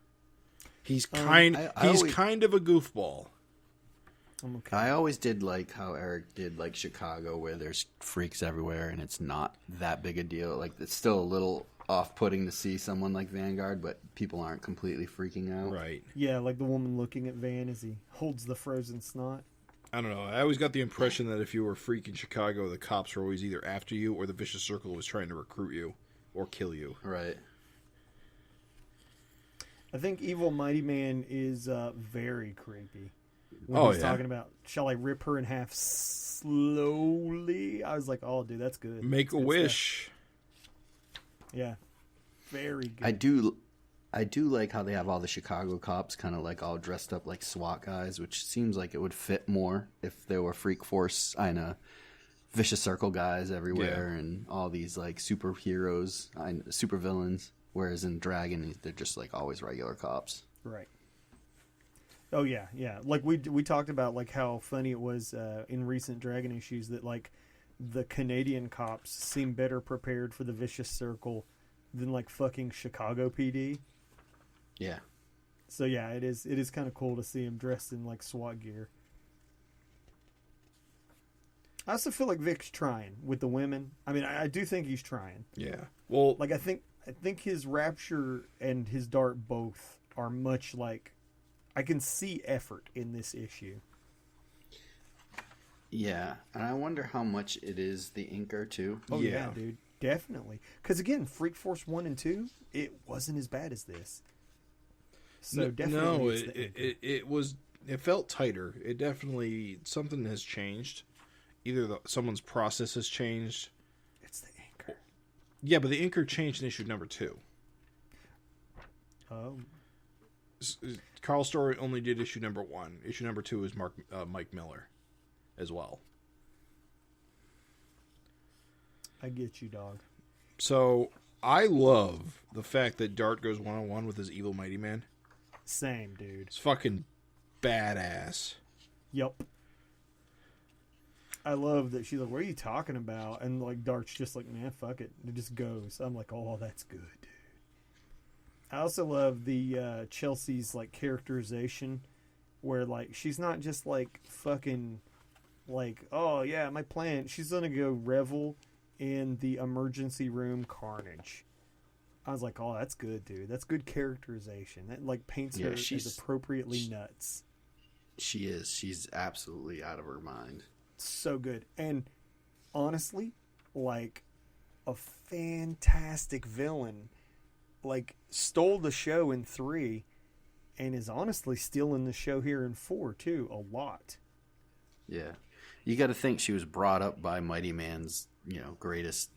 He's kind of a goofball. I'm okay. I always did like how Eric did like Chicago, where there's freaks everywhere and it's not that big a deal. Like it's still a little off-putting to see someone like Vanguard, but people aren't completely freaking out. Right. Yeah, like the woman looking at Van as he holds the frozen snot. I don't know. I always got the impression that if you were a freak in Chicago, the cops were always either after you or the Vicious Circle was trying to recruit you or kill you. Right. I think Evil Mighty Man is very creepy. When he's talking about, shall I rip her in half slowly? I was like, oh, dude, that's good. Make That's a good wish. stuff. Yeah. Very good. I do like how they have all the Chicago cops kind of like all dressed up like SWAT guys, which seems like it would fit more if there were Freak Force, Vicious Circle guys everywhere, and all these like superheroes, super villains. Whereas in Dragon, they're just like always regular cops. Right. Oh yeah, yeah. Like we talked about like how funny it was in recent Dragon issues that like the Canadian cops seem better prepared for the Vicious Circle than like fucking Chicago PD. Yeah. So yeah, it is kind of cool to see him dressed in like SWAT gear. I also feel like Vic's trying with the women. I mean, I do think he's trying. Yeah. Well, Like I think his Rapture and his Dart both are much like, I can see effort in this issue. Yeah, and I wonder how much it is the inker too. Oh yeah, Yeah. dude, definitely. Because again, Freak Force 1 and 2, it wasn't as bad as this. So definitely, no, it's the inker. it felt tighter. It definitely something has changed. Either someone's process has changed. It's the inker. Yeah, but the inker changed in issue number 2. Oh, Carl Story only did issue number 1. Issue number 2 is Mike Miller, as well. I get you, dog. So I love the fact that Dart goes one-on-one with his evil Mighty Man. Same, dude. It's fucking badass. Yep. I love that she's like, what are you talking about? And like Dart's just like, man, fuck it. It just goes. I'm like, oh, that's good, dude. I also love the Chelsea's like characterization where like she's not just like fucking like, oh yeah, my plan. She's gonna go revel in the emergency room carnage. I was like, oh, that's good, dude. That's good characterization. That like paints her as appropriately nuts. She is. She's absolutely out of her mind. So good. And honestly, like a fantastic villain. Like stole the show in 3 and is honestly stealing the show here in 4 too, a lot. Yeah. You got to think she was brought up by Mighty Man's, greatest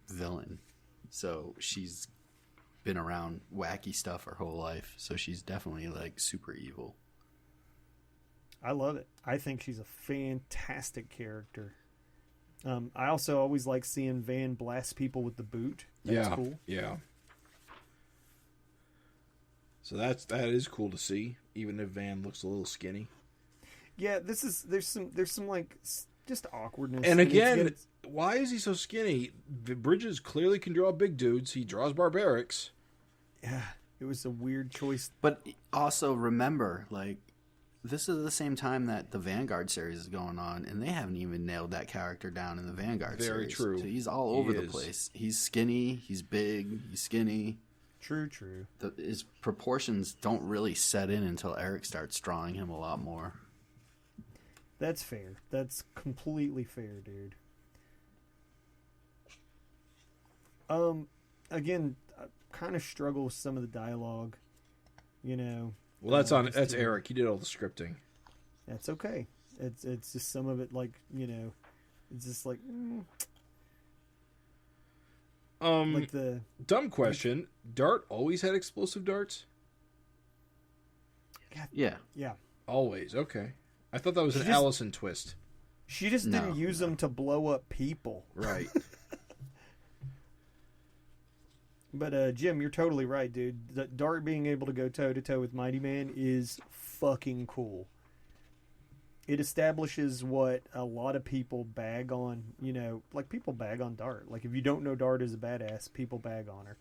villain. So she's been around wacky stuff her whole life. So she's definitely like super evil. I love it. I think she's a fantastic character. I also always like seeing Van blast people with the boot. That's cool. Yeah. So that is cool to see, even if Van looks a little skinny. Yeah, there's some like just awkwardness. And again, why is he so skinny? Bridges clearly can draw big dudes. He draws barbarics. Yeah, it was a weird choice. But also remember, like, this is the same time that the Vanguard series is going on, and they haven't even nailed that character down in the Vanguard series. Very true. So he's all over the place. He's skinny. He's big. He's skinny. True. His proportions don't really set in until Eric starts drawing him a lot more. That's fair. That's completely fair, dude. Again, I kind of struggle with some of the dialogue. Well, that's Eric. He did all the scripting. That's okay. It's just some of it, like it's just like. Like the dumb question: Dart always had explosive darts? Yeah. Always. Okay. I thought that was an Allison twist. She just didn't use them to blow up people. Right. But Jim, you're totally right, dude. The Dart being able to go toe to toe with Mighty Man is fucking cool. It establishes what a lot of people bag on, like people bag on Dart. Like if you don't know Dart is a badass, people bag on her.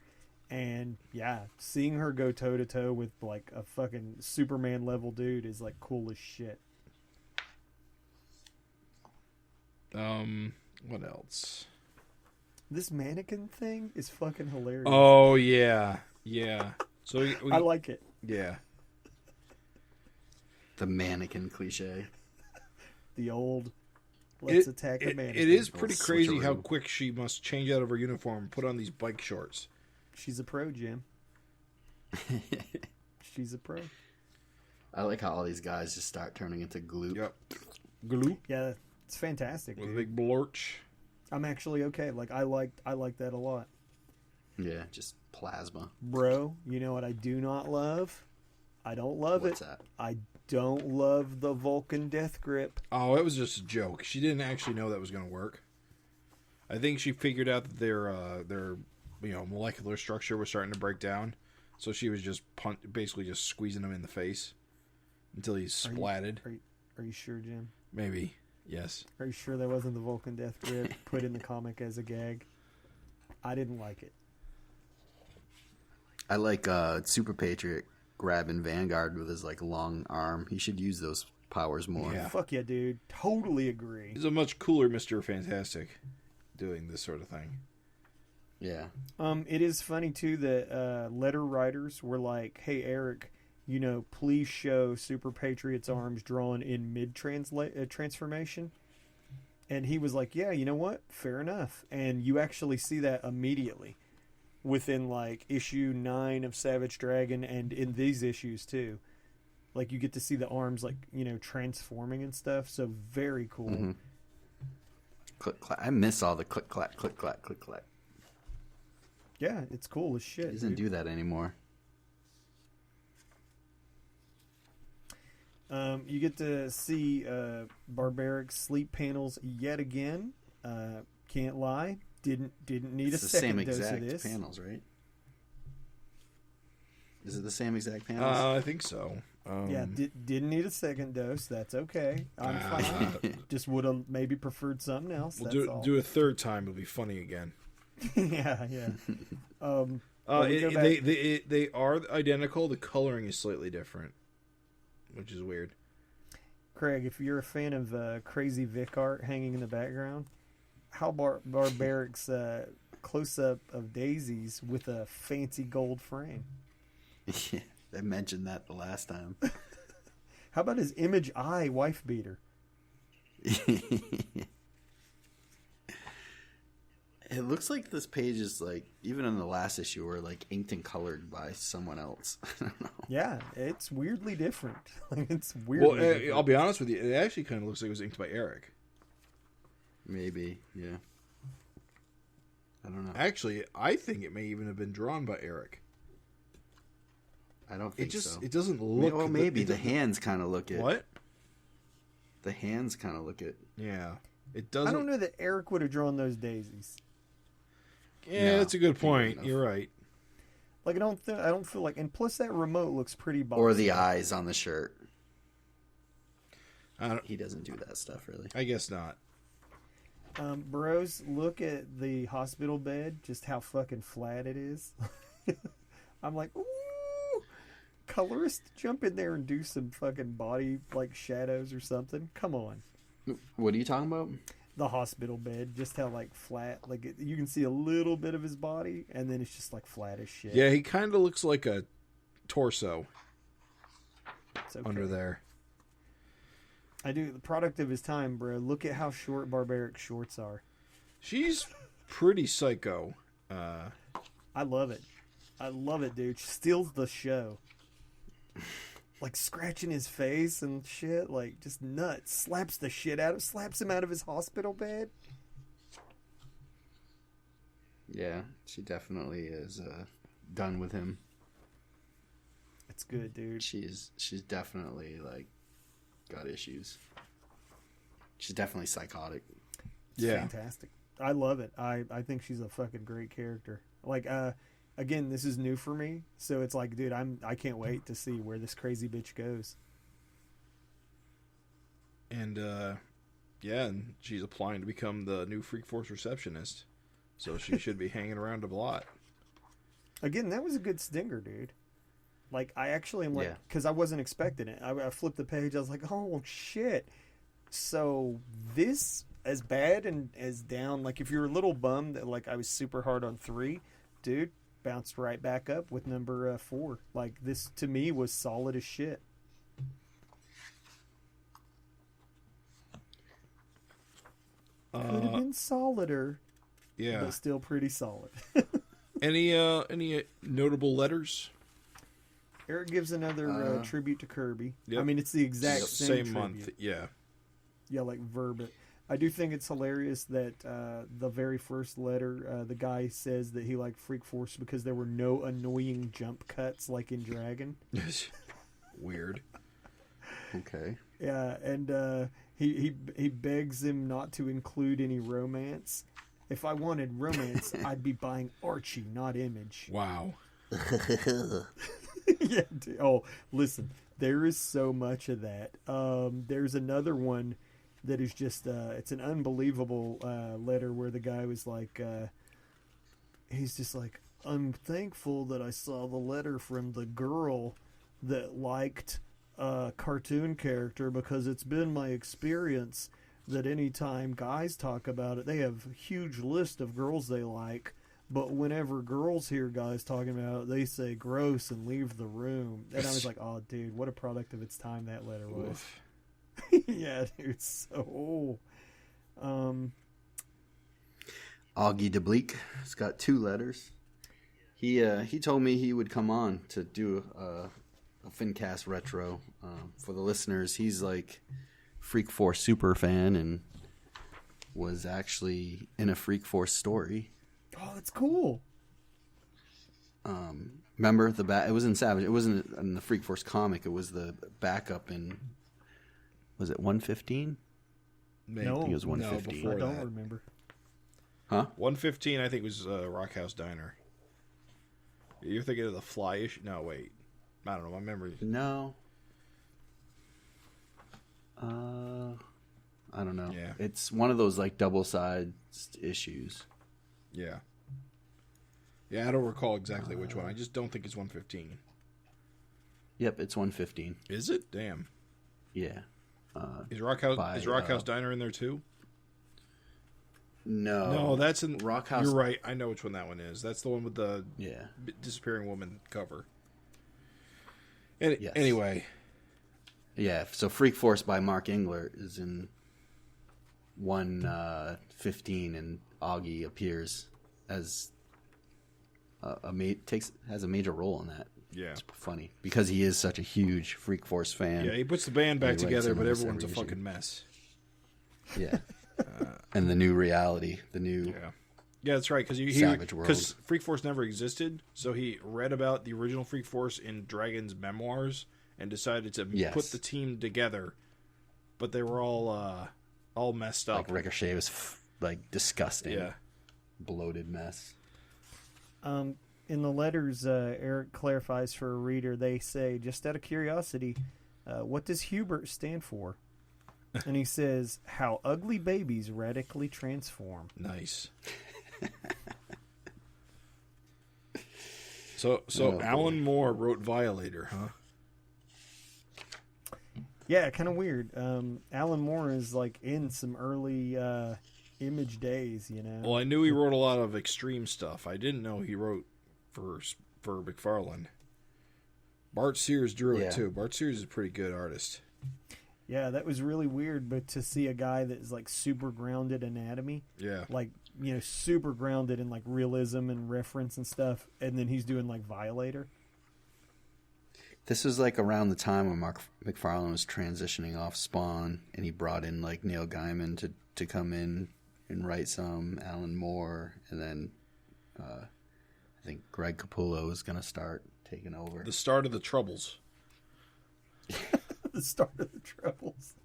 And yeah, seeing her go toe to toe with like a fucking Superman level dude is like cool as shit. What else? This mannequin thing is fucking hilarious. Oh yeah. So I like it. Yeah. The mannequin cliche. The old let's attack a mannequin. It is pretty crazy how quick she must change out of her uniform and put on these bike shorts. She's a pro, Jim. She's a pro. I like how all these guys just start turning into gloop. Yep. Gloop. Yeah, it's fantastic. With dude. a big blorch. I'm actually okay. Like I like that a lot. Yeah, just plasma. Bro, you know what I do not love? I don't love What's it. that? I don't love the Vulcan death grip. Oh, it was just a joke. She didn't actually know that was going to work. I think she figured out that their molecular structure was starting to break down, so she was just basically just squeezing him in the face until he's splatted. Are you sure, Jim? Maybe. Yes. Are you sure that wasn't the Vulcan death grip put in the comic as a gag? I didn't like it. I like Super Patriot grabbing Vanguard with his like long arm. He should use those powers more. Yeah. Fuck yeah, dude. Totally agree. He's a much cooler Mr. Fantastic doing this sort of thing. Yeah. It is funny too that letter writers were like, "Hey Eric, please show Super Patriot's arms drawn in mid transformation." And he was like, "Yeah, you know what? Fair enough." And you actually see that immediately within like issue 9 of Savage Dragon, and in these issues too. Like you get to see the arms like transforming and stuff. So very cool. Mm-hmm. Click clack. I miss all the click clack, click clack, click clack. Yeah, it's cool as shit. He doesn't do that anymore. You get to see Barbaric sleep panels yet again. Can't lie. Didn't need It's a the second same dose of exact this. panels, right? Is it the same exact panels? I think so. Yeah, didn't need a second dose. That's okay. I'm fine. Just would have maybe preferred something else. We'll That's all. do a third time. It'll be funny again. yeah. They are identical. The coloring is slightly different, which is weird. Craig, if you're a fan of Crazy Vic art hanging in the background, how Barbaric's close-up of daisies with a fancy gold frame? Yeah, I mentioned that the last time. How about his image eye wife beater? It looks like this page is like, even in the last issue, were like inked and colored by someone else. I don't know. Yeah, it's weirdly different. It's weirdly different. I'll be honest with you. It actually kind of looks like it was inked by Eric. Maybe, yeah. I don't know. Actually, I think it may even have been drawn by Eric. I don't think so. It doesn't look... Well, maybe. The hands kind of look it. What? The hands kind of look it. Yeah. It doesn't... I don't know that Eric would have drawn those daisies. Yeah, No, that's a good point. You're right. Like, I don't feel like... And plus, that remote looks pretty boxy. Or the eyes on the shirt. I don't, He doesn't do that stuff, really. I guess not. Bros, look at the hospital bed, just how fucking flat it is. I'm like, ooh, colorist, jump in there and do some fucking body, like, shadows or something. Come on. What are you talking about? The hospital bed, just how, like, flat, like, you can see a little bit of his body, and then it's just, like, flat as shit. Yeah, he kind of looks like a torso It's okay. under there. I do, the product of his time, bro. Look at how short Barbaric shorts are. She's pretty psycho. I love it. I love it, dude. She steals the show. Like scratching his face and shit, like just nuts. Slaps him out of his hospital bed. Yeah, she definitely is done with him. It's good, dude. She's definitely like got issues. She's definitely psychotic. It's Yeah. fantastic. I love it. I think she's a fucking great character. Like, again, this is new for me, so it's like, dude, I can't wait to see where this crazy bitch goes. And, and she's applying to become the new Freak Force receptionist. So she should be hanging around a lot. Again, that was a good stinger, dude. Like, I actually am like, Yeah. because I wasn't expecting it. I flipped the page, I was like, oh, shit. So this, as bad and as down, like, if you're a little bummed that, like, I was super hard on 3, dude, bounced right back up with number 4. Like, this, to me, was solid as shit. Could have been solider, Yeah. but still pretty solid. Any notable letters? Eric gives another tribute to Kirby. Yep. I mean, it's the exact same Same tribute. month. Yeah. Yeah, like verb it. I do think it's hilarious that the very first letter, the guy says that he liked Freak Force because there were no annoying jump cuts like in Dragon. Weird. Okay. Yeah, and he begs him not to include any romance. If I wanted romance, I'd be buying Archie, not Image. Wow. Yeah. Dude. Oh, listen, there is so much of that. There's another one that is just it's an unbelievable letter where the guy was like, he's just like, I'm thankful that I saw the letter from the girl that liked a cartoon character because it's been my experience that anytime guys talk about it, they have a huge list of girls they like. But whenever girls hear guys talking about it, they say gross and leave the room. And I was like, oh, dude, what a product of its time that letter was. Yeah, dude, so... Augie DeBleek has got 2 letters. He told me he would come on to do a FINcast Retro. For the listeners, he's like Freak Force super fan and was actually in a Freak Force story. Oh, that's cool. Remember it was in Savage. It wasn't in the Freak Force comic. It was the backup in. Was it 115? Maybe. No, I think it was 115. I don't remember. Huh? 115, I think, was Rock House Diner. You're thinking of the Fly issue? No, wait. I don't know. My memory. No. I don't know. Yeah. It's one of those like double-sided issues. Yeah. Yeah, I don't recall exactly which one. I just don't think it's 115. Yep, it's 115. Is it? Damn. Yeah. Is Rock House Diner in there too? No, that's in Rock House. You're right. I know which one that one is. That's the one with the Yeah. disappearing woman cover. Yes. Anyway. Yeah, so Freak Force by Mark Engler is in 115, and Augie appears as has a major role in that. Yeah. It's funny because he is such a huge Freak Force fan. Yeah, he puts the band back together, but almost everyone's a every fucking mess. Yeah. And the new reality, Yeah, that's right. Savage World. Because Freak Force never existed, so he read about the original Freak Force in Dragon's memoirs and decided to put the team together. But they were all messed up. Like Ricochet was disgusting. Yeah, bloated mess. In the letters, Eric clarifies for a reader. They say, just out of curiosity, what does Hubert stand for? And he says, how ugly babies radically transform. Nice. So Alan Moore wrote Violator, huh? Yeah, kind of weird. Alan Moore is like in some early Image days, you know. Well, I knew he wrote a lot of extreme stuff. I didn't know he wrote for McFarlane. Bart Sears drew it too. Bart Sears is a pretty good artist. Yeah, that was really weird, but to see a guy that is like super grounded anatomy, like, you know, super grounded in like realism and reference and stuff, and then he's doing like Violator. This was like around the time when Mark McFarlane was transitioning off Spawn, and he brought in like Neil Gaiman to come in and write some, Alan Moore, and then I think Greg Capullo was going to start taking over. The start of the Troubles. The start of the Troubles.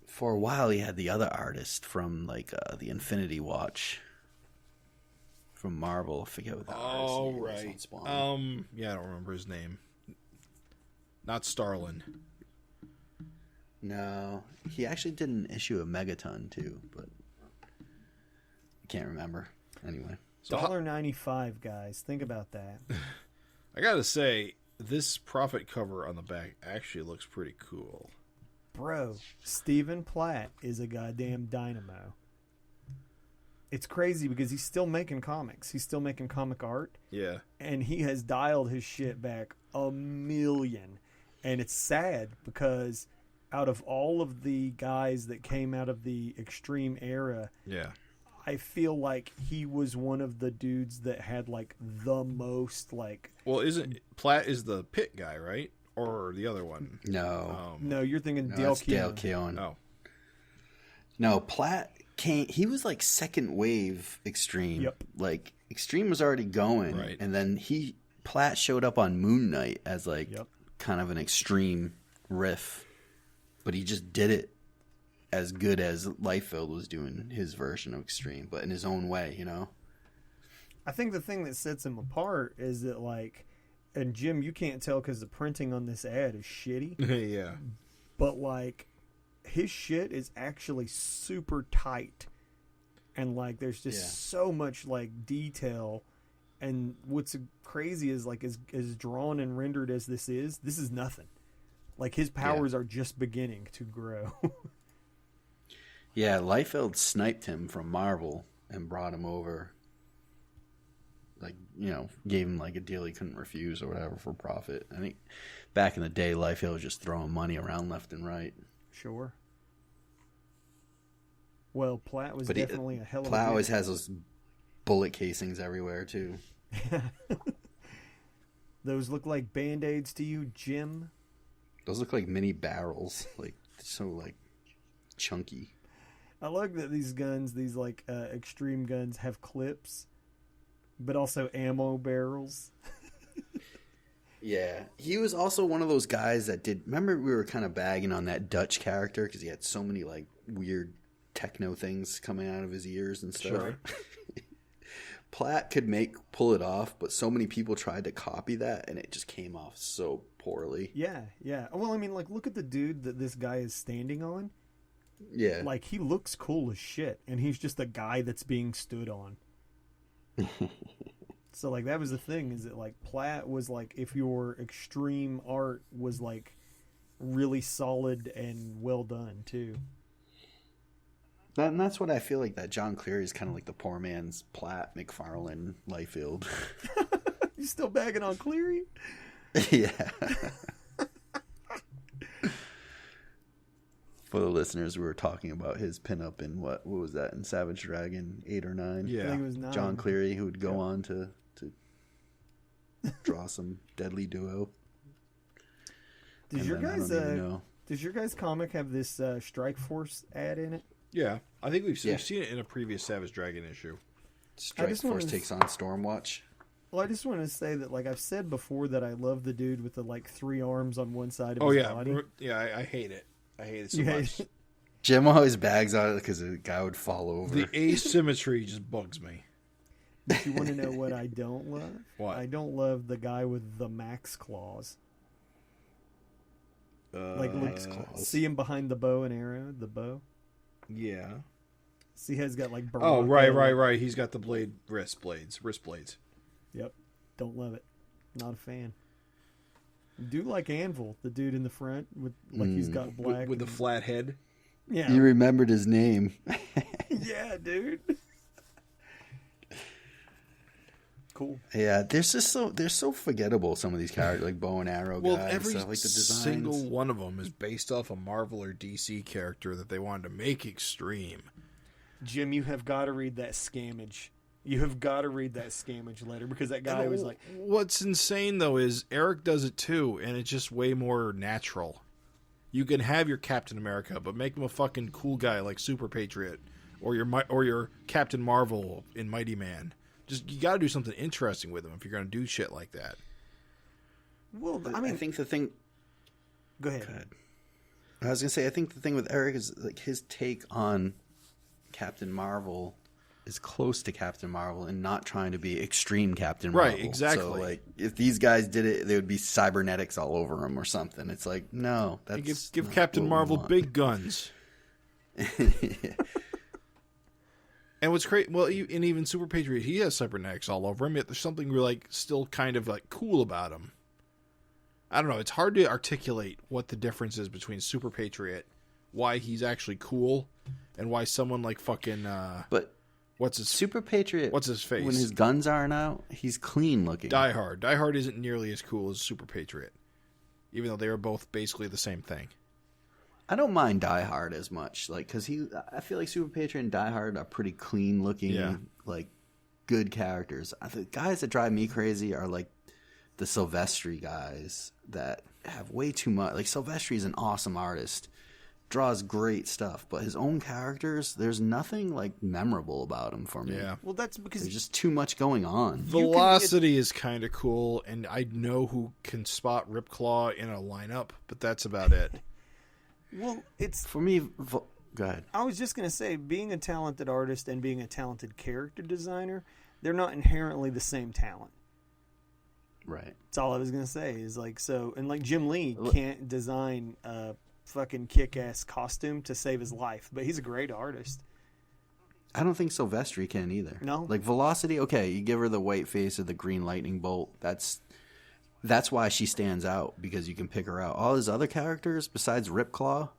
For a while, he had the other artist from like the Infinity Watch from Marvel. I forget what that artist name was on Spawn. Yeah, I don't remember his name. Not Starlin. No, he actually did an issue of Megaton too, but I can't remember. Anyway, $1.95, guys. Think about that. I gotta say, this Prophet cover on the back actually looks pretty cool. Bro, Stephen Platt is a goddamn dynamo. It's crazy because he's still making comics. He's still making comic art. Yeah. And he has dialed his shit back a million. And it's sad because out of all of the guys that came out of the Extreme era, I feel like he was one of the dudes that had like the most like... Well, isn't Platt is the Pit guy, right? Or the other one? No. No, you're thinking Dale Keown. Oh. No, Platt came... He was like second wave Extreme. Yep. Like, Extreme was already going. Right. And then Platt showed up on Moon Knight as like kind of an Extreme riff. But he just did it as good as Liefeld was doing his version of Extreme, but in his own way, you know? I think the thing that sets him apart is that, like, and Jim, you can't tell because the printing on this ad is shitty. Yeah. But, like, his shit is actually super tight. And, like, there's just so much, like, detail. And what's crazy is, like, as drawn and rendered as this is nothing. Like, his powers are just beginning to grow. Yeah, Liefeld sniped him from Marvel and brought him over. Like, you know, gave him like a deal he couldn't refuse or whatever for profit. I think back in the day, Liefeld was just throwing money around left and right. Sure. Well, Platt was definitely a hell of a... Platt always has those bullet casings everywhere, too. Those look like Band-Aids to you, Jim? Those look like mini barrels. Like, so, like, chunky. I like that these guns, these like extreme guns, have clips, but also ammo barrels. Yeah, he was also one of those guys that did. Remember, we were kind of bagging on that Dutch character because he had so many like weird techno things coming out of his ears and stuff. Sure. Platt could pull it off, but so many people tried to copy that, and it just came off so poorly. Yeah. Well, I mean, like, look at the dude that this guy is standing on. Yeah. Like, he looks cool as shit, and he's just a guy that's being stood on. So, like, that was the thing, is that, like, Platt was, like, if your extreme art was, like, really solid and well done, too. And that's what I feel like, that John Cleary is kind of like the poor man's Platt, McFarlane, Liefeld. You still bagging on Cleary? Yeah. For the listeners, we were talking about his pinup in what was that, in Savage Dragon 8 or 9? Yeah. I think it was 9. John Cleary, who would go on to draw some deadly duo. Does your guys' comic have this Strike Force ad in it? Yeah, I think we've seen it in a previous Savage Dragon issue. Strike Force takes on Stormwatch. Well, I just want to say that, like, I've said before, that I love the dude with the, like, 3 arms on one side of his body. Yeah, I hate it. I hate it so much. Jim always bags on it because the guy would fall over. The asymmetry just bugs me. But you want to know what I don't love? What? I don't love the guy with the Max claws. Max claws. See him behind the bow and arrow, the bow? Yeah. See how he's got, like, Oh, right. He's got the wrist blades. Yep. Don't love it. Not a fan. Do like Anvil, the dude in the front with, like, he's got black with the flat head. Yeah. You remembered his name. Yeah, dude. Cool. Yeah, they're so forgettable. Some of these characters, like bow and arrow guys, every stuff, like the designs. single one of them is based off a Marvel or DC character that they wanted to make extreme. Jim, you have got to read that scammage. You have got to read that scammage letter, because that guy was like... What's insane, though, is Eric does it, too, and it's just way more natural. You can have your Captain America, but make him a fucking cool guy like Super Patriot, or your Captain Marvel in Mighty Man. You got to do something interesting with him if you're going to do shit like that. Well, I mean... I think the thing... Go ahead. I was going to say, I think the thing with Eric is, like, his take on Captain Marvel is close to Captain Marvel and not trying to be extreme Captain Marvel. Right, exactly. So, like, if these guys did it, there would be cybernetics all over him or something. It's like, no, that's give Captain Marvel big guns. And what's great, well, and even Super Patriot, he has cybernetics all over him, yet there's something like still kind of like cool about him. I don't know, it's hard to articulate what the difference is between Super Patriot, why he's actually cool, and why someone like fucking but what's his Super Patriot, what's his face? When his guns aren't out, he's clean looking. Die Hard isn't nearly as cool as Super Patriot, even though they are both basically the same thing. I don't mind Die Hard as much, like, because I feel like Super Patriot and Die Hard are pretty clean looking, like, good characters. The guys that drive me crazy are like the Silvestri guys that have way too much. Like, Silvestri is an awesome artist, draws great stuff, but his own characters, there's nothing like memorable about him for me. Yeah, well, that's because there's just too much going on. Velocity is kind of cool, and I know who can spot Ripclaw in a lineup, but that's about it. Well, it's... For me... Go ahead. I was just going to say, being a talented artist and being a talented character designer, they're not inherently the same talent. Right. That's all I was going to say. Is like, so, and like Jim Lee can't design a fucking kick-ass costume to save his life, but he's a great artist. I don't think Silvestri can either. No? Like, Velocity, okay, you give her the white face of the green lightning bolt. That's why she stands out, because you can pick her out. All his other characters, besides Ripclaw,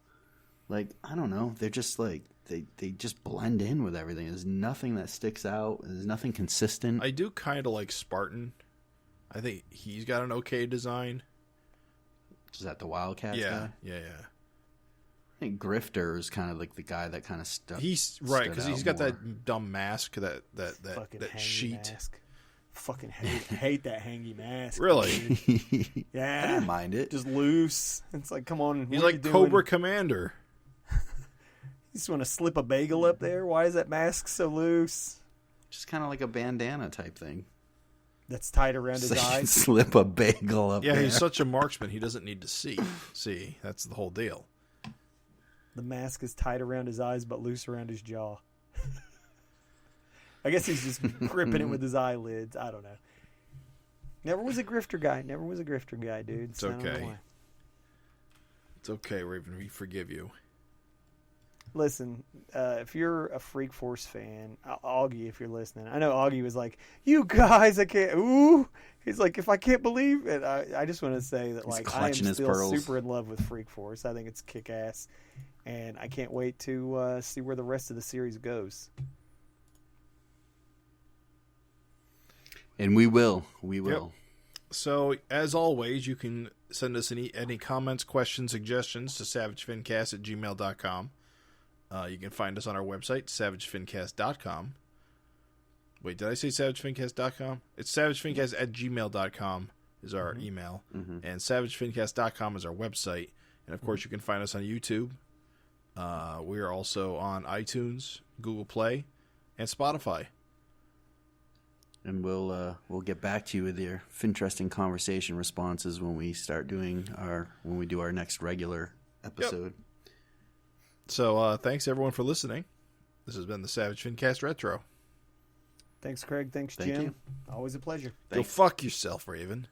like, I don't know, they're just like, they just blend in with everything. There's nothing that sticks out. There's nothing consistent. I do kind of like Spartan. I think he's got an okay design. Is that the Wildcats guy? Yeah. I think Grifter is kind of like the guy that kind of stuck. He's right, because he's got more. that dumb mask, that sheet. Mask. Fucking hate that hangy mask. Really? Yeah. I didn't mind it. Just loose. It's like, come on. He's like Cobra Commander. You just want to slip a bagel up there? Why is that mask so loose? Just kind of like a bandana type thing. That's tied around his eyes. Slip a bagel up there. Yeah, he's such a marksman, he doesn't need to see. See, that's the whole deal. The mask is tight around his eyes but loose around his jaw. I guess he's just gripping it with his eyelids. I don't know. Never was a grifter guy, dude. It's okay. It's okay, Raven. We forgive you. Listen, if you're a Freak Force fan, Augie, if you're listening, I know Augie was like, "You guys, I can't." Ooh, he's like, "If I can't believe it," I just want to say that like I am still super in love with Freak Force. I think it's kick ass, and I can't wait to see where the rest of the series goes. And we will. Yep. So, as always, you can send us any comments, questions, suggestions to savagefincast@gmail.com. You can find us on our website, savagefincast.com. Wait, did I say savagefincast.com? It's savagefincast@gmail.com is our email. Mm-hmm. And savagefincast.com is our website. And, of course, you can find us on YouTube. We are also on iTunes, Google Play, and Spotify. And we'll get back to you with your interesting conversation responses when we do our next regular episode. Yep. So thanks everyone for listening. This has been the Savage FINcast Retro. Thanks, Craig. Thanks, Jim. Thank you. Always a pleasure. Go fuck yourself, Raven.